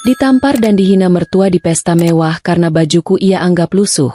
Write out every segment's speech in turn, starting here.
Ditampar dan dihina mertua di pesta mewah karena bajuku ia anggap lusuh.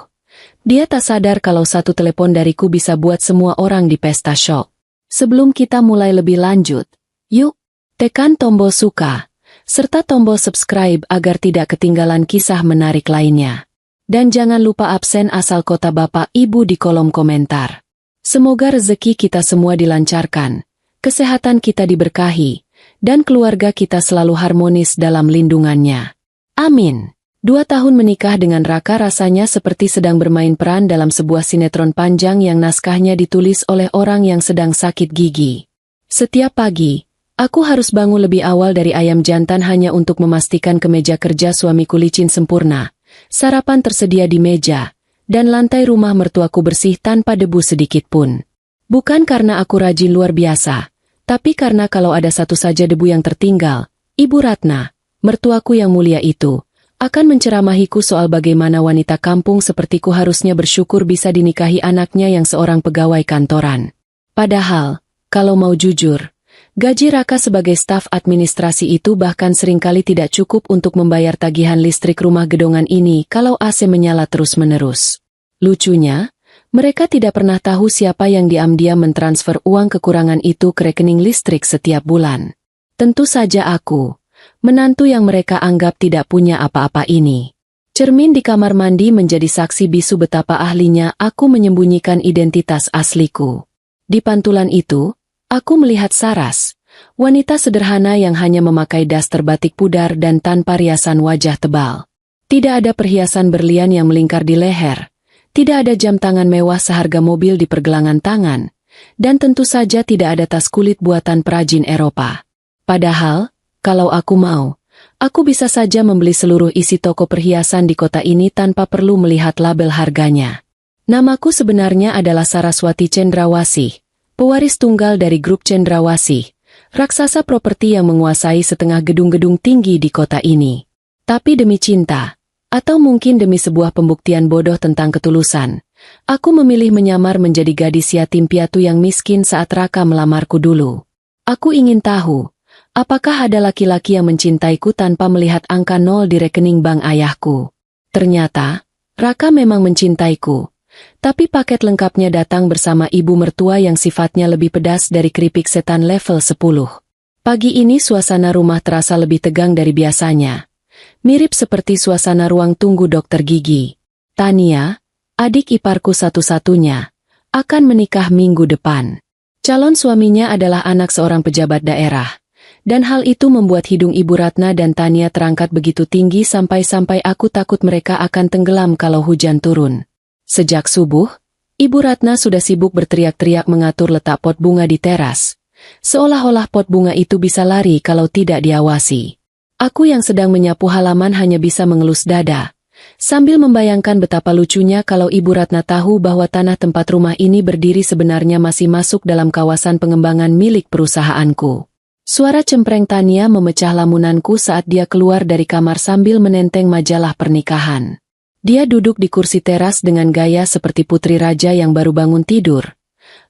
Dia tak sadar kalau satu telepon dariku bisa buat semua orang di pesta syok. Sebelum kita mulai lebih lanjut, yuk, tekan tombol suka, serta tombol subscribe agar tidak ketinggalan kisah menarik lainnya. Dan jangan lupa absen asal kota Bapak Ibu di kolom komentar. Semoga rezeki kita semua dilancarkan, kesehatan kita diberkahi, dan keluarga kita selalu harmonis dalam lindungannya. Amin. 2 tahun menikah dengan Raka rasanya seperti sedang bermain peran dalam sebuah sinetron panjang yang naskahnya ditulis oleh orang yang sedang sakit gigi. Setiap pagi, aku harus bangun lebih awal dari ayam jantan hanya untuk memastikan kemeja kerja suamiku licin sempurna, sarapan tersedia di meja, dan lantai rumah mertuaku bersih tanpa debu sedikit pun. Bukan karena aku rajin luar biasa, tapi karena kalau ada satu saja debu yang tertinggal, Ibu Ratna, mertuaku yang mulia itu, akan menceramahiku soal bagaimana wanita kampung sepertiku harusnya bersyukur bisa dinikahi anaknya yang seorang pegawai kantoran. Padahal, kalau mau jujur, gaji Raka sebagai staf administrasi itu bahkan seringkali tidak cukup untuk membayar tagihan listrik rumah gedongan ini kalau AC menyala terus-menerus. Lucunya, mereka tidak pernah tahu siapa yang diam-diam mentransfer uang kekurangan itu ke rekening listrik setiap bulan. Tentu saja aku, menantu yang mereka anggap tidak punya apa-apa ini. Cermin di kamar mandi menjadi saksi bisu betapa ahlinya aku menyembunyikan identitas asliku. Di pantulan itu, aku melihat Saras, wanita sederhana yang hanya memakai daster batik pudar dan tanpa riasan wajah tebal. Tidak ada perhiasan berlian yang melingkar di leher, tidak ada jam tangan mewah seharga mobil di pergelangan tangan, dan tentu saja tidak ada tas kulit buatan perajin Eropa. Padahal, kalau aku mau, aku bisa saja membeli seluruh isi toko perhiasan di kota ini tanpa perlu melihat label harganya. Namaku sebenarnya adalah Saraswati Cendrawasih, pewaris tunggal dari grup Cendrawasih, raksasa properti yang menguasai setengah gedung-gedung tinggi di kota ini. Tapi demi cinta, atau mungkin demi sebuah pembuktian bodoh tentang ketulusan, aku memilih menyamar menjadi gadis yatim piatu yang miskin saat Raka melamarku dulu. Aku ingin tahu, apakah ada laki-laki yang mencintaiku tanpa melihat angka 0 di rekening bank ayahku. Ternyata, Raka memang mencintaiku, tapi paket lengkapnya datang bersama ibu mertua yang sifatnya lebih pedas dari keripik setan level 10. Pagi ini suasana rumah terasa lebih tegang dari biasanya. Mirip seperti suasana ruang tunggu dokter gigi. Tania, adik iparku satu-satunya, akan menikah minggu depan. Calon suaminya adalah anak seorang pejabat daerah. Dan hal itu membuat hidung Ibu Ratna dan Tania terangkat begitu tinggi sampai-sampai aku takut mereka akan tenggelam kalau hujan turun. Sejak subuh, Ibu Ratna sudah sibuk berteriak-teriak mengatur letak pot bunga di teras. Seolah-olah pot bunga itu bisa lari kalau tidak diawasi. Aku yang sedang menyapu halaman hanya bisa mengelus dada, sambil membayangkan betapa lucunya kalau Ibu Ratna tahu bahwa tanah tempat rumah ini berdiri sebenarnya masih masuk dalam kawasan pengembangan milik perusahaanku. Suara cempreng Tania memecah lamunanku saat dia keluar dari kamar sambil menenteng majalah pernikahan. Dia duduk di kursi teras dengan gaya seperti putri raja yang baru bangun tidur,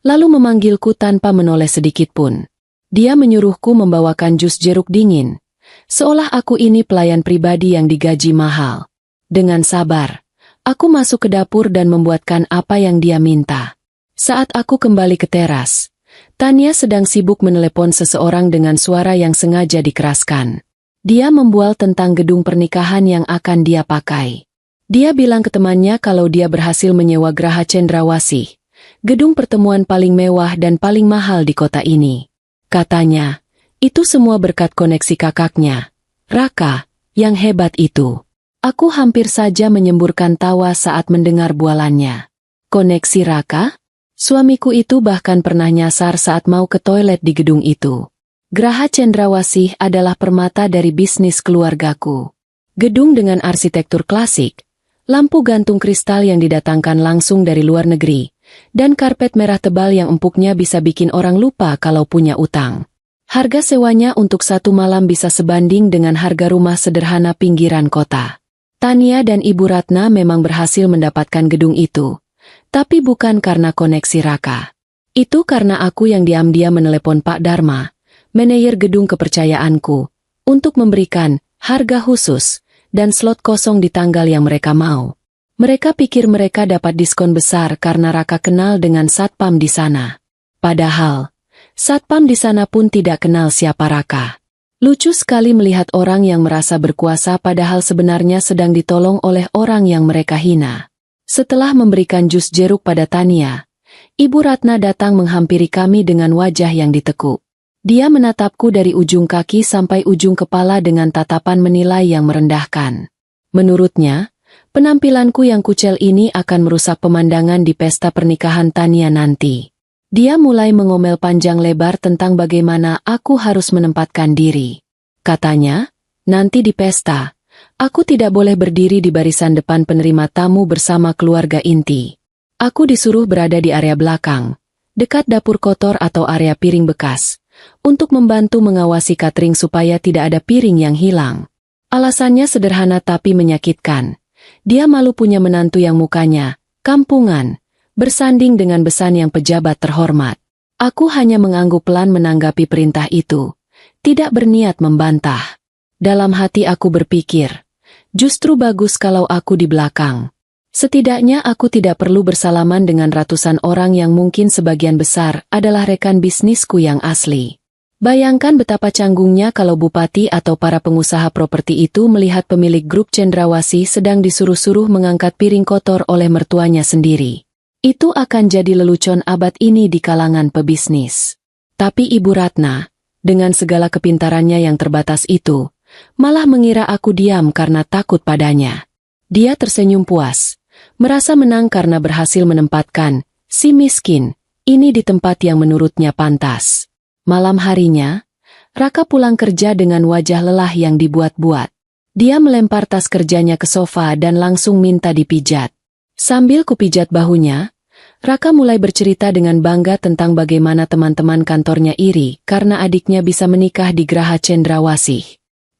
lalu memanggilku tanpa menoleh sedikit pun. Dia menyuruhku membawakan jus jeruk dingin, seolah aku ini pelayan pribadi yang digaji mahal. Dengan sabar, aku masuk ke dapur dan membuatkan apa yang dia minta. Saat aku kembali ke teras, Tania sedang sibuk menelepon seseorang dengan suara yang sengaja dikeraskan. Dia membual tentang gedung pernikahan yang akan dia pakai. Dia bilang ke temannya kalau dia berhasil menyewa Graha Cendrawasih, gedung pertemuan paling mewah dan paling mahal di kota ini. Katanya, itu semua berkat koneksi kakaknya, Raka, yang hebat itu. Aku hampir saja menyemburkan tawa saat mendengar bualannya. Koneksi Raka? Suamiku itu bahkan pernah nyasar saat mau ke toilet di gedung itu. Graha Cendrawasih adalah permata dari bisnis keluargaku. Gedung dengan arsitektur klasik, lampu gantung kristal yang didatangkan langsung dari luar negeri, dan karpet merah tebal yang empuknya bisa bikin orang lupa kalau punya utang. Harga sewanya untuk satu malam bisa sebanding dengan harga rumah sederhana pinggiran kota. Tania dan Ibu Ratna memang berhasil mendapatkan gedung itu, tapi bukan karena koneksi Raka. Itu karena aku yang diam-diam menelepon Pak Dharma, manajer gedung kepercayaanku, untuk memberikan harga khusus, dan slot kosong di tanggal yang mereka mau. Mereka pikir mereka dapat diskon besar karena Raka kenal dengan satpam di sana. Padahal, satpam di sana pun tidak kenal siapa Raka. Lucu sekali melihat orang yang merasa berkuasa padahal sebenarnya sedang ditolong oleh orang yang mereka hina. Setelah memberikan jus jeruk pada Tania, Ibu Ratna datang menghampiri kami dengan wajah yang ditekuk. Dia menatapku dari ujung kaki sampai ujung kepala dengan tatapan menilai yang merendahkan. Menurutnya, penampilanku yang kucel ini akan merusak pemandangan di pesta pernikahan Tania nanti. Dia mulai mengomel panjang lebar tentang bagaimana aku harus menempatkan diri. Katanya, nanti di pesta, aku tidak boleh berdiri di barisan depan penerima tamu bersama keluarga inti. Aku disuruh berada di area belakang, dekat dapur kotor atau area piring bekas, untuk membantu mengawasi catering supaya tidak ada piring yang hilang. Alasannya sederhana tapi menyakitkan. Dia malu punya menantu yang mukanya kampungan, bersanding dengan besan yang pejabat terhormat. Aku hanya mengangguk pelan menanggapi perintah itu, tidak berniat membantah. Dalam hati aku berpikir, justru bagus kalau aku di belakang. Setidaknya aku tidak perlu bersalaman dengan ratusan orang yang mungkin sebagian besar adalah rekan bisnisku yang asli. Bayangkan betapa canggungnya kalau bupati atau para pengusaha properti itu melihat pemilik grup Cendrawasih sedang disuruh-suruh mengangkat piring kotor oleh mertuanya sendiri. Itu akan jadi lelucon abad ini di kalangan pebisnis. Tapi Ibu Ratna, dengan segala kepintarannya yang terbatas itu, malah mengira aku diam karena takut padanya. Dia tersenyum puas, merasa menang karena berhasil menempatkan si miskin ini di tempat yang menurutnya pantas. Malam harinya, Raka pulang kerja dengan wajah lelah yang dibuat-buat. Dia melempar tas kerjanya ke sofa dan langsung minta dipijat. Sambil kupijat bahunya, Raka mulai bercerita dengan bangga tentang bagaimana teman-teman kantornya iri karena adiknya bisa menikah di Geraha Cendrawasih.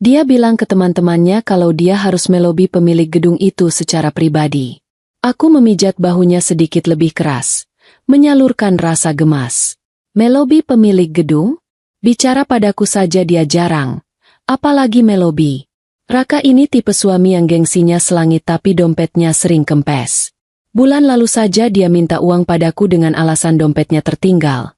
Dia bilang ke teman-temannya kalau dia harus melobi pemilik gedung itu secara pribadi. Aku memijat bahunya sedikit lebih keras, menyalurkan rasa gemas. Melobi pemilik gedung? Bicara padaku saja dia jarang. Apalagi melobi. Raka ini tipe suami yang gengsinya selangit tapi dompetnya sering kempes. Bulan lalu saja dia minta uang padaku dengan alasan dompetnya tertinggal.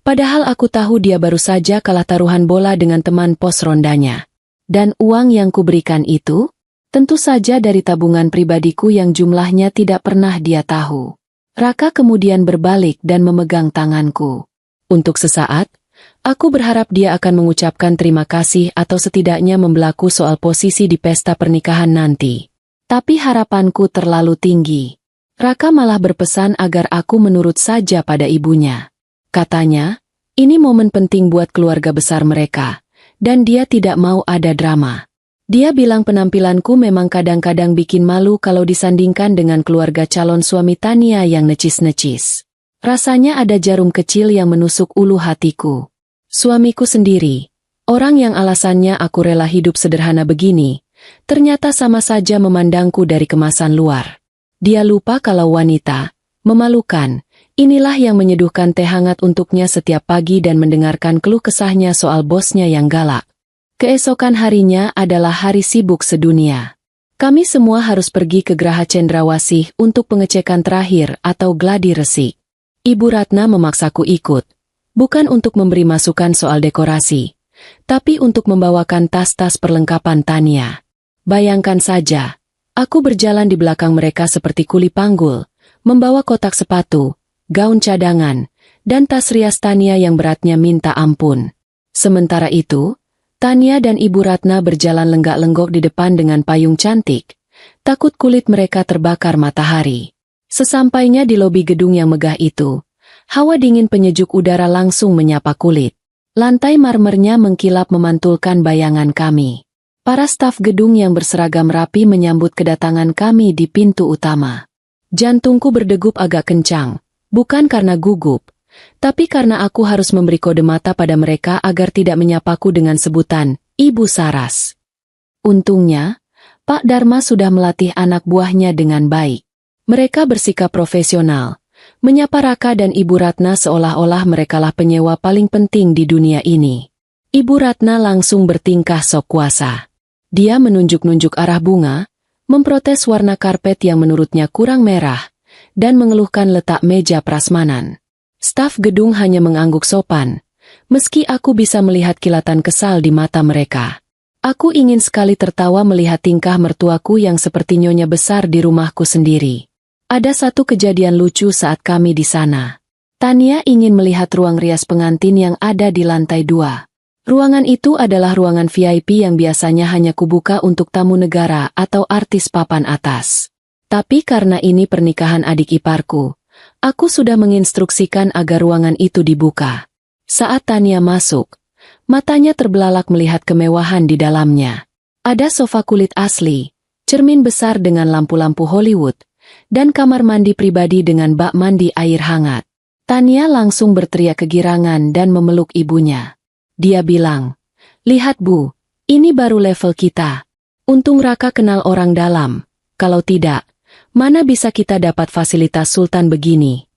Padahal aku tahu dia baru saja kalah taruhan bola dengan teman pos rondanya. Dan uang yang kuberikan itu? Tentu saja dari tabungan pribadiku yang jumlahnya tidak pernah dia tahu. Raka kemudian berbalik dan memegang tanganku. Untuk sesaat, aku berharap dia akan mengucapkan terima kasih atau setidaknya membelaku soal posisi di pesta pernikahan nanti. Tapi harapanku terlalu tinggi. Raka malah berpesan agar aku menurut saja pada ibunya. Katanya, ini momen penting buat keluarga besar mereka, dan dia tidak mau ada drama. Dia bilang penampilanku memang kadang-kadang bikin malu kalau disandingkan dengan keluarga calon suami Tania yang necis-necis. Rasanya ada jarum kecil yang menusuk ulu hatiku. Suamiku sendiri, orang yang alasannya aku rela hidup sederhana begini, ternyata sama saja memandangku dari kemasan luar. Dia lupa kalau wanita, memalukan, inilah yang menyeduhkan teh hangat untuknya setiap pagi dan mendengarkan keluh kesahnya soal bosnya yang galak. Keesokan harinya adalah hari sibuk sedunia. Kami semua harus pergi ke Geraha Cendrawasih untuk pengecekan terakhir atau gladi resik. Ibu Ratna memaksaku ikut, bukan untuk memberi masukan soal dekorasi, tapi untuk membawakan tas-tas perlengkapan Tania. Bayangkan saja, aku berjalan di belakang mereka seperti kuli panggul, membawa kotak sepatu, gaun cadangan, dan tas rias Tania yang beratnya minta ampun. Sementara itu, Tania dan Ibu Ratna berjalan lenggak-lenggok di depan dengan payung cantik, takut kulit mereka terbakar matahari. Sesampainya di lobi gedung yang megah itu, hawa dingin penyejuk udara langsung menyapa kulit. Lantai marmernya mengkilap memantulkan bayangan kami. Para staf gedung yang berseragam rapi menyambut kedatangan kami di pintu utama. Jantungku berdegup agak kencang, bukan karena gugup, tapi karena aku harus memberi kode mata pada mereka agar tidak menyapaku dengan sebutan Ibu Saras. Untungnya, Pak Dharma sudah melatih anak buahnya dengan baik. Mereka bersikap profesional, menyapa Raka dan Ibu Ratna seolah-olah merekalah penyewa paling penting di dunia ini. Ibu Ratna langsung bertingkah sok kuasa. Dia menunjuk-nunjuk arah bunga, memprotes warna karpet yang menurutnya kurang merah, dan mengeluhkan letak meja prasmanan. Staf gedung hanya mengangguk sopan, meski aku bisa melihat kilatan kesal di mata mereka. Aku ingin sekali tertawa melihat tingkah mertuaku yang seperti nyonya besar di rumahku sendiri. Ada satu kejadian lucu saat kami di sana. Tania ingin melihat ruang rias pengantin yang ada di lantai 2. Ruangan itu adalah ruangan VIP yang biasanya hanya kubuka untuk tamu negara atau artis papan atas. Tapi karena ini pernikahan adik iparku, aku sudah menginstruksikan agar ruangan itu dibuka. Saat Tania masuk, matanya terbelalak melihat kemewahan di dalamnya. Ada sofa kulit asli, cermin besar dengan lampu-lampu Hollywood, dan kamar mandi pribadi dengan bak mandi air hangat. Tania langsung berteriak kegirangan dan memeluk ibunya. Dia bilang, "Lihat Bu, ini baru level kita. Untung Raka kenal orang dalam, kalau tidak, mana bisa kita dapat fasilitas sultan begini?"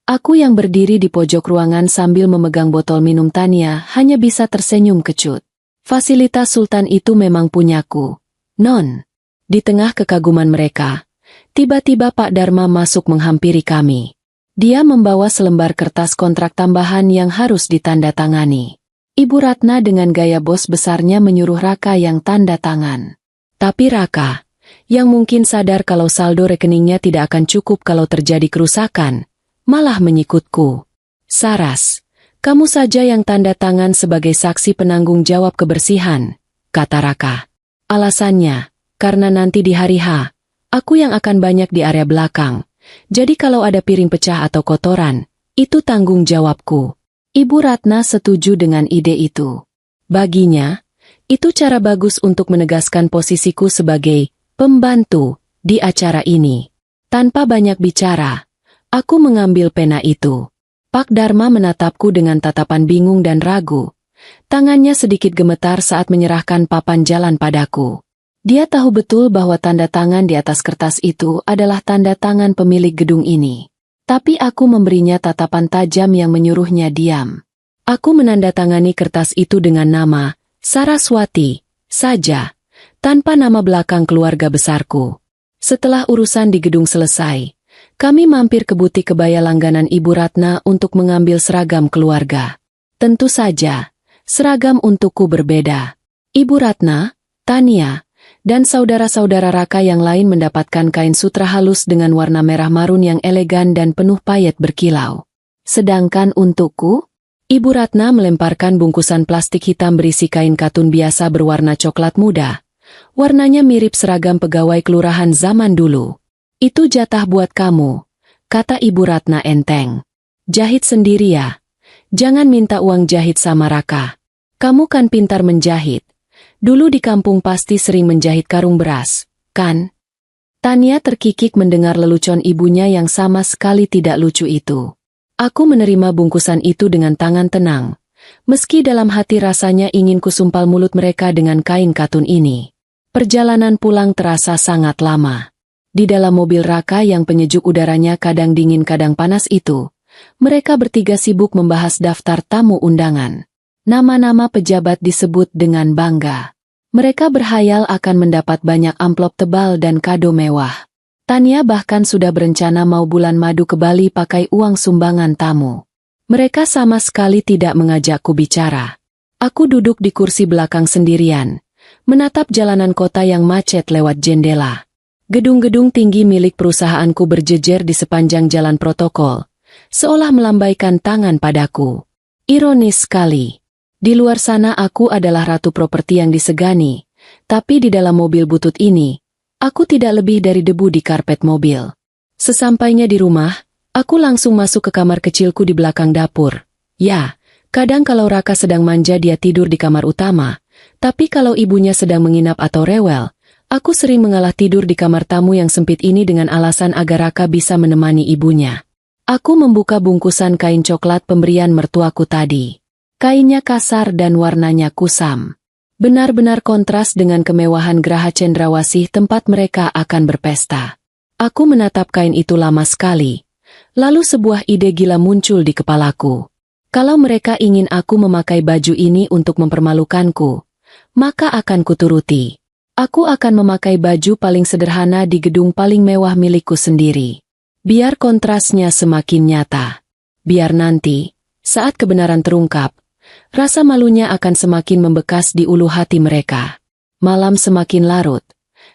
Aku yang berdiri di pojok ruangan sambil memegang botol minum Tania hanya bisa tersenyum kecut. Fasilitas sultan itu memang punyaku, Non. Di tengah kekaguman mereka, tiba-tiba Pak Dharma masuk menghampiri kami. Dia membawa selembar kertas kontrak tambahan yang harus ditandatangani. Ibu Ratna dengan gaya bos besarnya menyuruh Raka yang tanda tangan. Tapi Raka, yang mungkin sadar kalau saldo rekeningnya tidak akan cukup kalau terjadi kerusakan, malah menyikutku. "Saras, kamu saja yang tanda tangan sebagai saksi penanggung jawab kebersihan," kata Raka. "Alasannya, karena nanti di hari H, aku yang akan banyak di area belakang. Jadi kalau ada piring pecah atau kotoran, itu tanggung jawabku." Ibu Ratna setuju dengan ide itu. Baginya, itu cara bagus untuk menegaskan posisiku sebagai pembantu di acara ini. Tanpa banyak bicara, aku mengambil pena itu. Pak Dharma menatapku dengan tatapan bingung dan ragu. Tangannya sedikit gemetar saat menyerahkan papan jalan padaku. Dia tahu betul bahwa tanda tangan di atas kertas itu adalah tanda tangan pemilik gedung ini. Tapi aku memberinya tatapan tajam yang menyuruhnya diam. Aku menandatangani kertas itu dengan nama Saraswati saja, tanpa nama belakang keluarga besarku. Setelah urusan di gedung selesai, kami mampir ke butik kebaya langganan Ibu Ratna untuk mengambil seragam keluarga. Tentu saja, seragam untukku berbeda. Ibu Ratna, Tania, dan saudara-saudara Raka yang lain mendapatkan kain sutra halus dengan warna merah marun yang elegan dan penuh payet berkilau. Sedangkan untukku, Ibu Ratna melemparkan bungkusan plastik hitam berisi kain katun biasa berwarna coklat muda. Warnanya mirip seragam pegawai kelurahan zaman dulu. "Itu jatah buat kamu," kata Ibu Ratna enteng. "Jahit sendiri ya. Jangan minta uang jahit sama Raka. Kamu kan pintar menjahit. Dulu di kampung pasti sering menjahit karung beras, kan?" Tania terkikik mendengar lelucon ibunya yang sama sekali tidak lucu itu. Aku menerima bungkusan itu dengan tangan tenang, meski dalam hati rasanya ingin kusumpal mulut mereka dengan kain katun ini. Perjalanan pulang terasa sangat lama. Di dalam mobil Raka yang penyejuk udaranya kadang dingin kadang panas itu, mereka bertiga sibuk membahas daftar tamu undangan. Nama-nama pejabat disebut dengan bangga. Mereka berhayal akan mendapat banyak amplop tebal dan kado mewah. Tania bahkan sudah berencana mau bulan madu ke Bali pakai uang sumbangan tamu. Mereka sama sekali tidak mengajakku bicara. Aku duduk di kursi belakang sendirian, menatap jalanan kota yang macet lewat jendela. Gedung-gedung tinggi milik perusahaanku berjejer di sepanjang jalan protokol, seolah melambaikan tangan padaku. Ironis sekali. Di luar sana aku adalah ratu properti yang disegani, tapi di dalam mobil butut ini, aku tidak lebih dari debu di karpet mobil. Sesampainya di rumah, aku langsung masuk ke kamar kecilku di belakang dapur. Ya, kadang kalau Raka sedang manja dia tidur di kamar utama, tapi kalau ibunya sedang menginap atau rewel, aku sering mengalah tidur di kamar tamu yang sempit ini dengan alasan agar Raka bisa menemani ibunya. Aku membuka bungkusan kain coklat pemberian mertuaku tadi. Kainnya kasar dan warnanya kusam. Benar-benar kontras dengan kemewahan Geraha Cendrawasih tempat mereka akan berpesta. Aku menatap kain itu lama sekali. Lalu sebuah ide gila muncul di kepalaku. Kalau mereka ingin aku memakai baju ini untuk mempermalukanku, maka akan kuturuti. Aku akan memakai baju paling sederhana di gedung paling mewah milikku sendiri. Biar kontrasnya semakin nyata. Biar nanti, saat kebenaran terungkap, rasa malunya akan semakin membekas di ulu hati mereka. Malam semakin larut,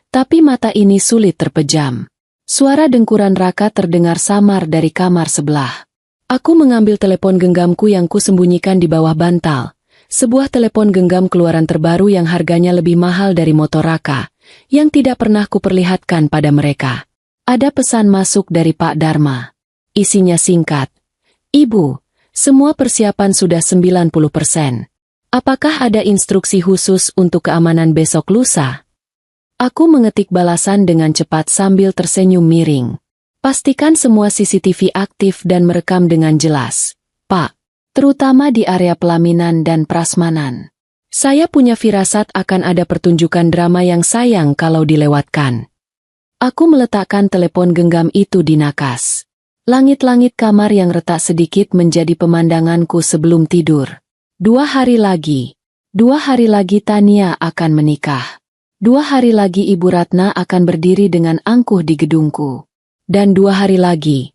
tapi mata ini sulit terpejam. Suara dengkuran Raka terdengar samar dari kamar sebelah. Aku mengambil telepon genggamku yang kusembunyikan di bawah bantal. Sebuah telepon genggam keluaran terbaru yang harganya lebih mahal dari motor Raka, yang tidak pernah kuperlihatkan pada mereka. Ada pesan masuk dari Pak Dharma. Isinya singkat. Ibu, semua persiapan sudah 90%. Apakah ada instruksi khusus untuk keamanan besok lusa? Aku mengetik balasan dengan cepat sambil tersenyum miring. Pastikan semua CCTV aktif dan merekam dengan jelas, Pak. Terutama di area pelaminan dan prasmanan. Saya punya firasat akan ada pertunjukan drama yang sayang kalau dilewatkan. Aku meletakkan telepon genggam itu di nakas. Langit-langit kamar yang retak sedikit menjadi pemandanganku sebelum tidur. 2 hari lagi. 2 hari lagi Tania akan menikah. 2 hari lagi Ibu Ratna akan berdiri dengan angkuh di gedungku. Dan 2 hari lagi,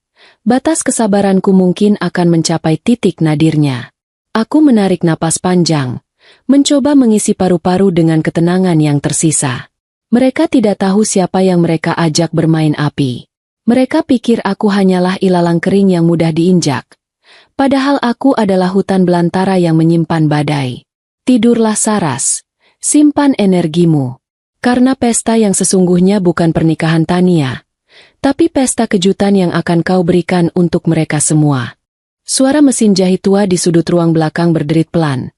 batas kesabaranku mungkin akan mencapai titik nadirnya. Aku menarik napas panjang, mencoba mengisi paru-paru dengan ketenangan yang tersisa. Mereka tidak tahu siapa yang mereka ajak bermain api. Mereka pikir aku hanyalah ilalang kering yang mudah diinjak. Padahal aku adalah hutan belantara yang menyimpan badai. Tidurlah Saras, simpan energimu. Karena pesta yang sesungguhnya bukan pernikahan Tania, tapi pesta kejutan yang akan kau berikan untuk mereka semua. Suara mesin jahit tua di sudut ruang belakang berderit pelan.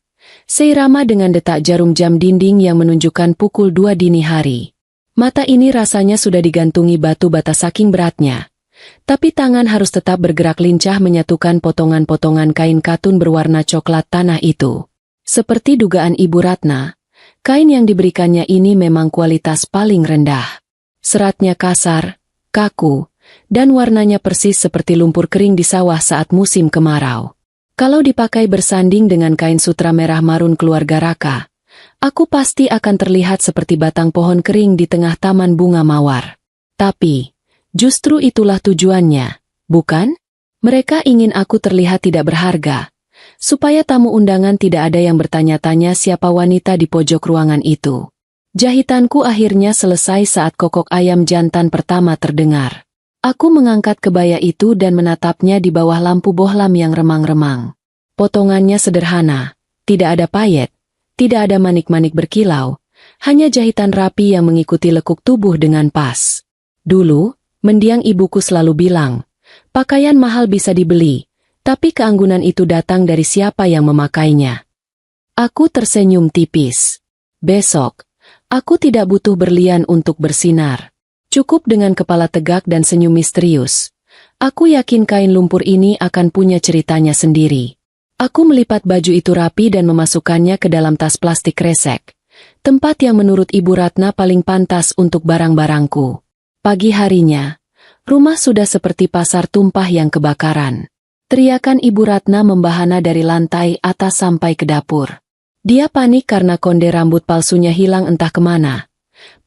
Seirama dengan detak jarum jam dinding yang menunjukkan pukul 2 dini hari. Mata ini rasanya sudah digantungi batu bata saking beratnya. Tapi tangan harus tetap bergerak lincah menyatukan potongan-potongan kain katun berwarna coklat tanah itu. Seperti dugaan Ibu Ratna, kain yang diberikannya ini memang kualitas paling rendah. Seratnya kasar, kaku, dan warnanya persis seperti lumpur kering di sawah saat musim kemarau. Kalau dipakai bersanding dengan kain sutra merah marun keluarga Raka, aku pasti akan terlihat seperti batang pohon kering di tengah taman bunga mawar. Tapi, justru itulah tujuannya, bukan? Mereka ingin aku terlihat tidak berharga, supaya tamu undangan tidak ada yang bertanya-tanya siapa wanita di pojok ruangan itu. Jahitanku akhirnya selesai saat kokok ayam jantan pertama terdengar. Aku mengangkat kebaya itu dan menatapnya di bawah lampu bohlam yang remang-remang. Potongannya sederhana, tidak ada payet, tidak ada manik-manik berkilau, hanya jahitan rapi yang mengikuti lekuk tubuh dengan pas. Dulu, mendiang ibuku selalu bilang, pakaian mahal bisa dibeli, tapi keanggunan itu datang dari siapa yang memakainya. Aku tersenyum tipis. Besok, aku tidak butuh berlian untuk bersinar. Cukup dengan kepala tegak dan senyum misterius. Aku yakin kain lumpur ini akan punya ceritanya sendiri. Aku melipat baju itu rapi dan memasukkannya ke dalam tas plastik kresek. Tempat yang menurut Ibu Ratna paling pantas untuk barang-barangku. Pagi harinya, rumah sudah seperti pasar tumpah yang kebakaran. Teriakan Ibu Ratna membahana dari lantai atas sampai ke dapur. Dia panik karena konde rambut palsunya hilang entah kemana.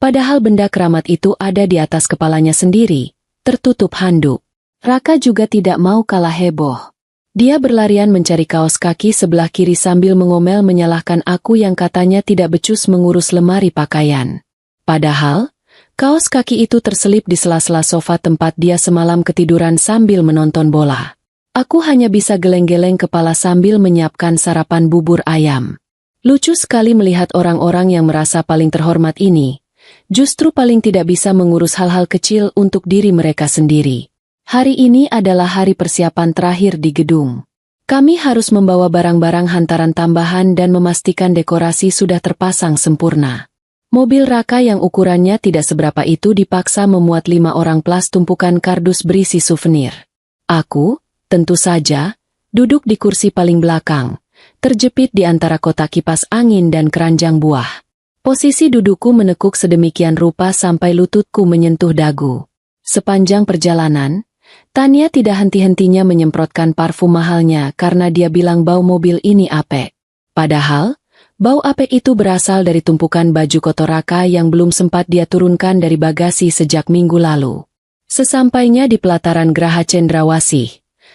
Padahal benda keramat itu ada di atas kepalanya sendiri, tertutup handuk. Raka juga tidak mau kalah heboh. Dia berlarian mencari kaos kaki sebelah kiri sambil mengomel menyalahkan aku yang katanya tidak becus mengurus lemari pakaian. Padahal, kaos kaki itu terselip di sela-sela sofa tempat dia semalam ketiduran sambil menonton bola. Aku hanya bisa geleng-geleng kepala sambil menyiapkan sarapan bubur ayam. Lucu sekali melihat orang-orang yang merasa paling terhormat ini, justru paling tidak bisa mengurus hal-hal kecil untuk diri mereka sendiri. Hari ini adalah hari persiapan terakhir di gedung. Kami harus membawa barang-barang hantaran tambahan dan memastikan dekorasi sudah terpasang sempurna. Mobil Raka yang ukurannya tidak seberapa itu dipaksa memuat 5 orang plus tumpukan kardus berisi souvenir. Aku, tentu saja, duduk di kursi paling belakang, terjepit di antara kotak kipas angin dan keranjang buah. Posisi dudukku menekuk sedemikian rupa sampai lututku menyentuh dagu. Sepanjang perjalanan, Tania tidak henti-hentinya menyemprotkan parfum mahalnya karena dia bilang bau mobil ini apek. Padahal, Bau apek itu berasal dari tumpukan baju kotor Raka yang belum sempat dia turunkan dari bagasi sejak minggu lalu. Sesampainya di pelataran Geraha Cendrawasih,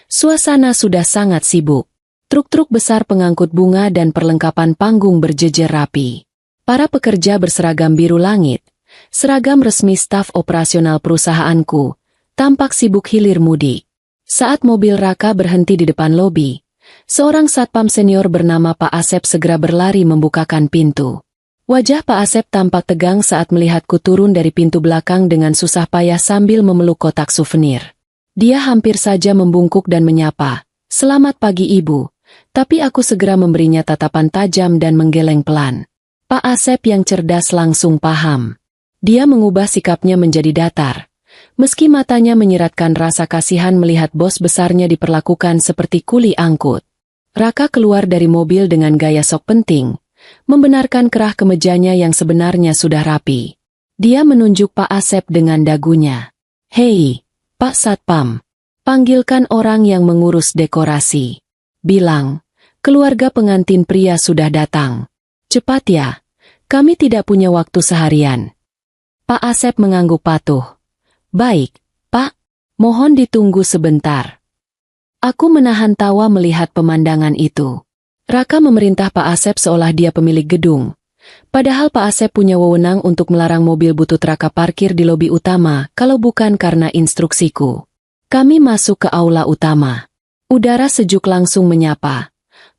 suasana sudah sangat sibuk. Truk-truk besar pengangkut bunga dan perlengkapan panggung berjejer rapi. Para pekerja berseragam biru langit, seragam resmi staf operasional perusahaanku, tampak sibuk hilir mudik. Saat mobil Raka berhenti di depan lobi, seorang satpam senior bernama Pak Asep segera berlari membukakan pintu. Wajah Pak Asep tampak tegang saat melihatku turun dari pintu belakang dengan susah payah sambil memeluk kotak souvenir. Dia hampir saja membungkuk dan menyapa, "Selamat pagi Ibu." Tapi aku segera memberinya tatapan tajam dan menggeleng pelan. Pak Asep yang cerdas langsung paham. Dia mengubah sikapnya menjadi datar. Meski matanya menyiratkan rasa kasihan melihat bos besarnya diperlakukan seperti kuli angkut. Raka keluar dari mobil dengan gaya sok penting, membenarkan kerah kemejanya yang sebenarnya sudah rapi. Dia menunjuk Pak Asep dengan dagunya. "Hei, Pak Satpam, panggilkan orang yang mengurus dekorasi. Bilang, keluarga pengantin pria sudah datang. Cepat ya, kami tidak punya waktu seharian." Pak Asep mengangguk patuh. "Baik, Pak, mohon ditunggu sebentar." Aku menahan tawa melihat pemandangan itu. Raka memerintah Pak Asep seolah dia pemilik gedung. Padahal Pak Asep punya wewenang untuk melarang mobil butut Raka parkir di lobi utama kalau bukan karena instruksiku. Kami masuk ke aula utama. Udara sejuk langsung menyapa.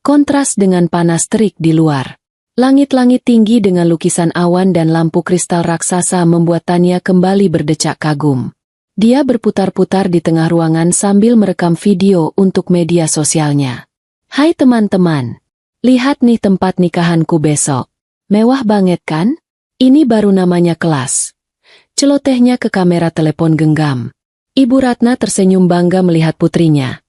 Kontras dengan panas terik di luar. Langit-langit tinggi dengan lukisan awan dan lampu kristal raksasa membuat Tania kembali berdecak kagum. Dia berputar-putar di tengah ruangan sambil merekam video untuk media sosialnya. "Hai teman-teman, lihat nih tempat nikahanku besok. Mewah banget kan? Ini baru namanya kelas." Celotehnya ke kamera telepon genggam. Ibu Ratna tersenyum bangga melihat putrinya.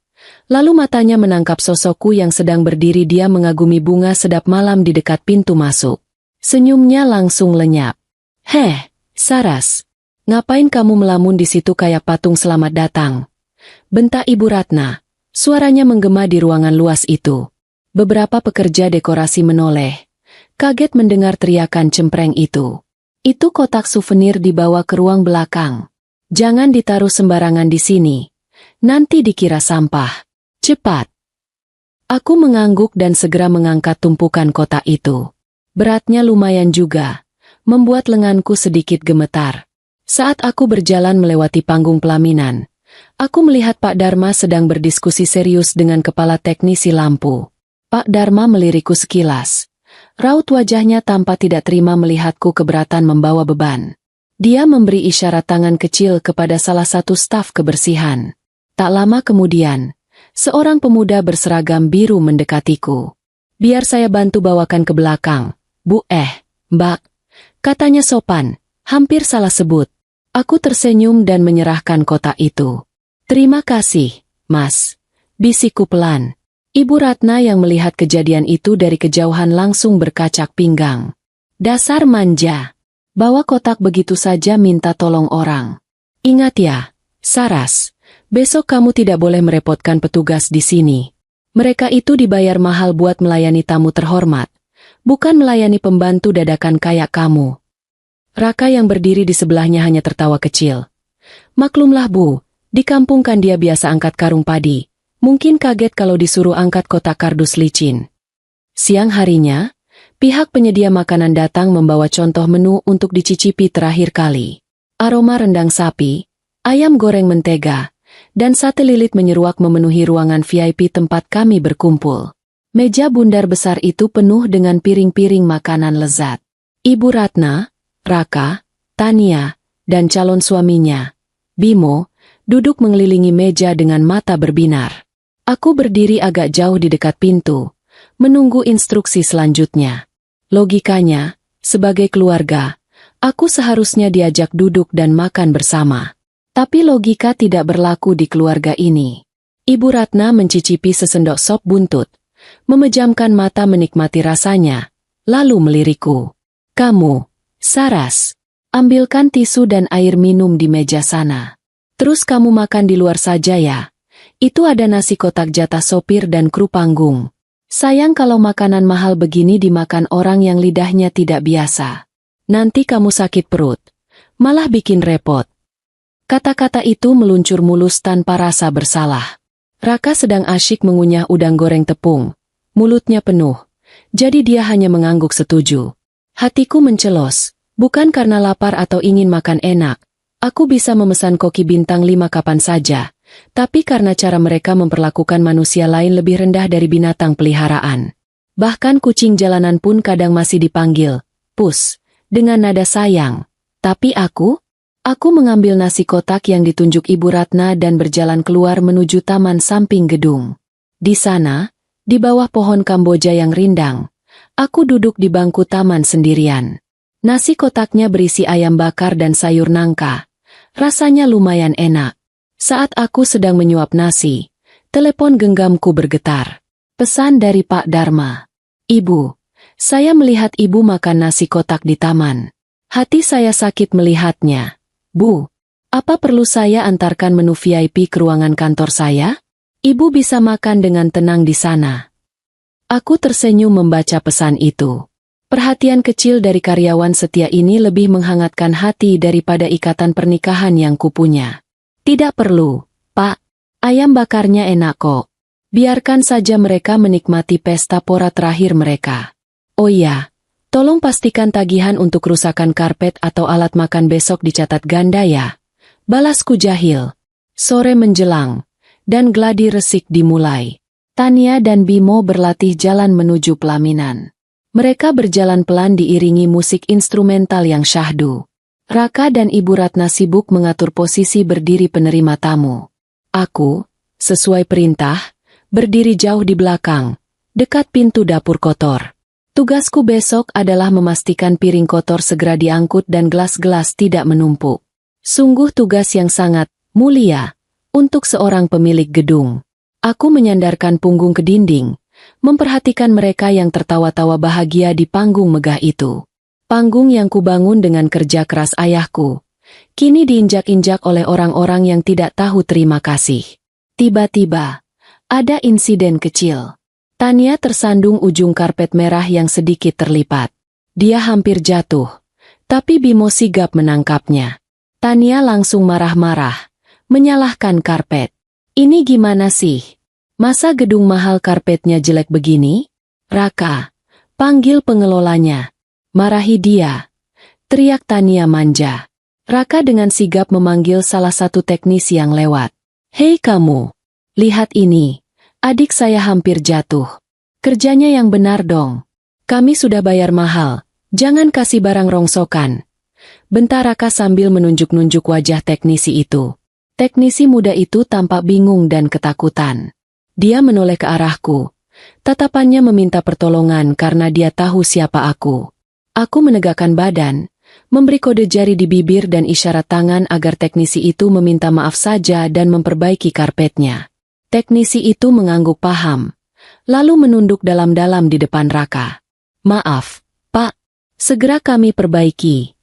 Lalu matanya menangkap sosokku yang sedang berdiri dia mengagumi bunga sedap malam di dekat pintu masuk. Senyumnya langsung lenyap. "Heh, Saras, ngapain kamu melamun di situ kayak patung selamat datang?" bentak Ibu Ratna. Suaranya menggema di ruangan luas itu. Beberapa pekerja dekorasi menoleh. Kaget mendengar teriakan cempreng itu. "Itu kotak souvenir dibawa ke ruang belakang. Jangan ditaruh sembarangan di sini. Nanti dikira sampah. Cepat." Aku mengangguk dan segera mengangkat tumpukan kotak itu. Beratnya lumayan juga, membuat lenganku sedikit gemetar. Saat aku berjalan melewati panggung pelaminan, aku melihat Pak Dharma sedang berdiskusi serius dengan kepala teknisi lampu. Pak Dharma melirikku sekilas. Raut wajahnya tampak tidak terima melihatku keberatan membawa beban. Dia memberi isyarat tangan kecil kepada salah satu staf kebersihan. Tak lama kemudian, seorang pemuda berseragam biru mendekatiku. "Biar saya bantu bawakan ke belakang, Bu." Mbak," katanya sopan, hampir salah sebut. Aku tersenyum dan menyerahkan kotak itu. "Terima kasih, Mas," bisikku pelan. Ibu Ratna yang melihat kejadian itu dari kejauhan langsung berkacak pinggang. "Dasar manja. Bawa kotak begitu saja minta tolong orang. Ingat ya, Saras. Besok kamu tidak boleh merepotkan petugas di sini. Mereka itu dibayar mahal buat melayani tamu terhormat, bukan melayani pembantu dadakan kayak kamu." Raka yang berdiri di sebelahnya hanya tertawa kecil. "Maklumlah Bu, di kampung kan dia biasa angkat karung padi. Mungkin kaget kalau disuruh angkat kotak kardus licin." Siang harinya, pihak penyedia makanan datang membawa contoh menu untuk dicicipi terakhir kali. Aroma rendang sapi, ayam goreng mentega, dan sate lilit menyeruak memenuhi ruangan VIP tempat kami berkumpul. Meja bundar besar itu penuh dengan piring-piring makanan lezat. Ibu Ratna, Raka, Tania, dan calon suaminya, Bimo, duduk mengelilingi meja dengan mata berbinar. Aku berdiri agak jauh di dekat pintu, menunggu instruksi selanjutnya. Logikanya, sebagai keluarga, aku seharusnya diajak duduk dan makan bersama. Tapi logika tidak berlaku di keluarga ini. Ibu Ratna mencicipi sesendok sop buntut, memejamkan mata menikmati rasanya, lalu melirikku. "Kamu, Saras, ambilkan tisu dan air minum di meja sana. Terus kamu makan di luar saja ya. Itu ada nasi kotak jatah sopir dan kru panggung. Sayang kalau makanan mahal begini dimakan orang yang lidahnya tidak biasa. Nanti kamu sakit perut, malah bikin repot. Kata-kata itu meluncur mulus tanpa rasa bersalah. Raka sedang asyik mengunyah udang goreng tepung. Mulutnya penuh, jadi dia hanya mengangguk setuju. Hatiku mencelos, bukan karena lapar atau ingin makan enak. Aku bisa memesan koki bintang 5 kapan saja, tapi karena cara mereka memperlakukan manusia lain lebih rendah dari binatang peliharaan. Bahkan kucing jalanan pun kadang masih dipanggil, Pus, dengan nada sayang. Tapi aku mengambil nasi kotak yang ditunjuk Ibu Ratna dan berjalan keluar menuju taman samping gedung. Di sana, di bawah pohon Kamboja yang rindang, aku duduk di bangku taman sendirian. Nasi kotaknya berisi ayam bakar dan sayur nangka. Rasanya lumayan enak. Saat aku sedang menyuap nasi, telepon genggamku bergetar. Pesan dari Pak Dharma. Ibu, saya melihat ibu makan nasi kotak di taman. Hati saya sakit melihatnya. Bu, apa perlu saya antarkan menu VIP ke ruangan kantor saya? Ibu bisa makan dengan tenang di sana. Aku tersenyum membaca pesan itu. Perhatian kecil dari karyawan setia ini lebih menghangatkan hati daripada ikatan pernikahan yang kupunya. Tidak perlu, Pak. Ayam bakarnya enak kok. Biarkan saja mereka menikmati pesta pora terakhir mereka. Oh iya, tolong pastikan tagihan untuk kerusakan karpet atau alat makan besok dicatat ganda ya. Balasku jahil. Sore menjelang, dan gladi resik dimulai. Tania dan Bimo berlatih jalan menuju pelaminan. Mereka berjalan pelan diiringi musik instrumental yang syahdu. Raka dan Ibu Ratna sibuk mengatur posisi berdiri penerima tamu. Aku, sesuai perintah, berdiri jauh di belakang, dekat pintu dapur kotor. Tugasku besok adalah memastikan piring kotor segera diangkut dan gelas-gelas tidak menumpuk. Sungguh tugas yang sangat mulia untuk seorang pemilik gedung. Aku menyandarkan punggung ke dinding, memperhatikan mereka yang tertawa-tawa bahagia di panggung megah itu. Panggung yang kubangun dengan kerja keras ayahku, kini diinjak-injak oleh orang-orang yang tidak tahu terima kasih. Tiba-tiba, ada insiden kecil. Tania tersandung ujung karpet merah yang sedikit terlipat. Dia hampir jatuh, tapi Bimo sigap menangkapnya. Tania langsung marah-marah, menyalahkan karpet. Ini gimana sih? Masa gedung mahal karpetnya jelek begini? Raka, panggil pengelolanya. Marahi dia. Teriak Tania manja. Raka dengan sigap memanggil salah satu teknisi yang lewat. Hei kamu, lihat ini. Adik saya hampir jatuh. Kerjanya yang benar dong. Kami sudah bayar mahal. Jangan kasih barang rongsokan. Bentar Raka sambil menunjuk-nunjuk wajah teknisi itu. Teknisi muda itu tampak bingung dan ketakutan. Dia menoleh ke arahku. Tatapannya meminta pertolongan karena dia tahu siapa aku. Aku menegakkan badan, memberi kode jari di bibir dan isyarat tangan agar teknisi itu meminta maaf saja dan memperbaiki karpetnya. Teknisi itu mengangguk paham, lalu menunduk dalam-dalam di depan Raka. Maaf, Pak, segera kami perbaiki.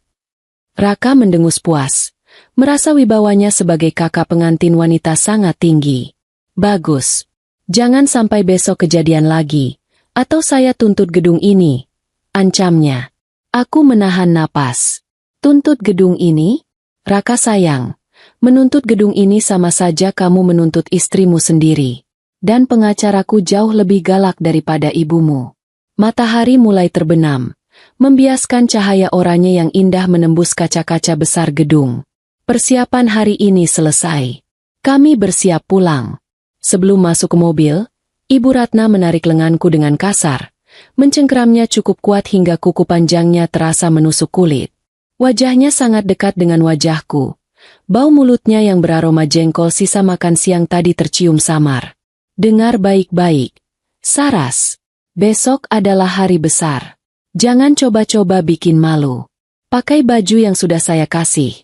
Raka mendengus puas, merasa wibawanya sebagai kakak pengantin wanita sangat tinggi. Bagus. Jangan sampai besok kejadian lagi, atau saya tuntut gedung ini, ancamnya. Aku menahan napas. Tuntut gedung ini? Raka sayang, menuntut gedung ini sama saja kamu menuntut istrimu sendiri. Dan pengacaraku jauh lebih galak daripada ibumu. Matahari mulai terbenam, membiaskan cahaya oranye yang indah menembus kaca-kaca besar gedung. Persiapan hari ini selesai. Kami bersiap pulang. Sebelum masuk ke mobil, Ibu Ratna menarik lenganku dengan kasar. Mencengkeramnya cukup kuat hingga kuku panjangnya terasa menusuk kulit. Wajahnya sangat dekat dengan wajahku. Bau mulutnya yang beraroma jengkol sisa makan siang tadi tercium samar. Dengar baik-baik. Saras, besok adalah hari besar. Jangan coba-coba bikin malu. Pakai baju yang sudah saya kasih.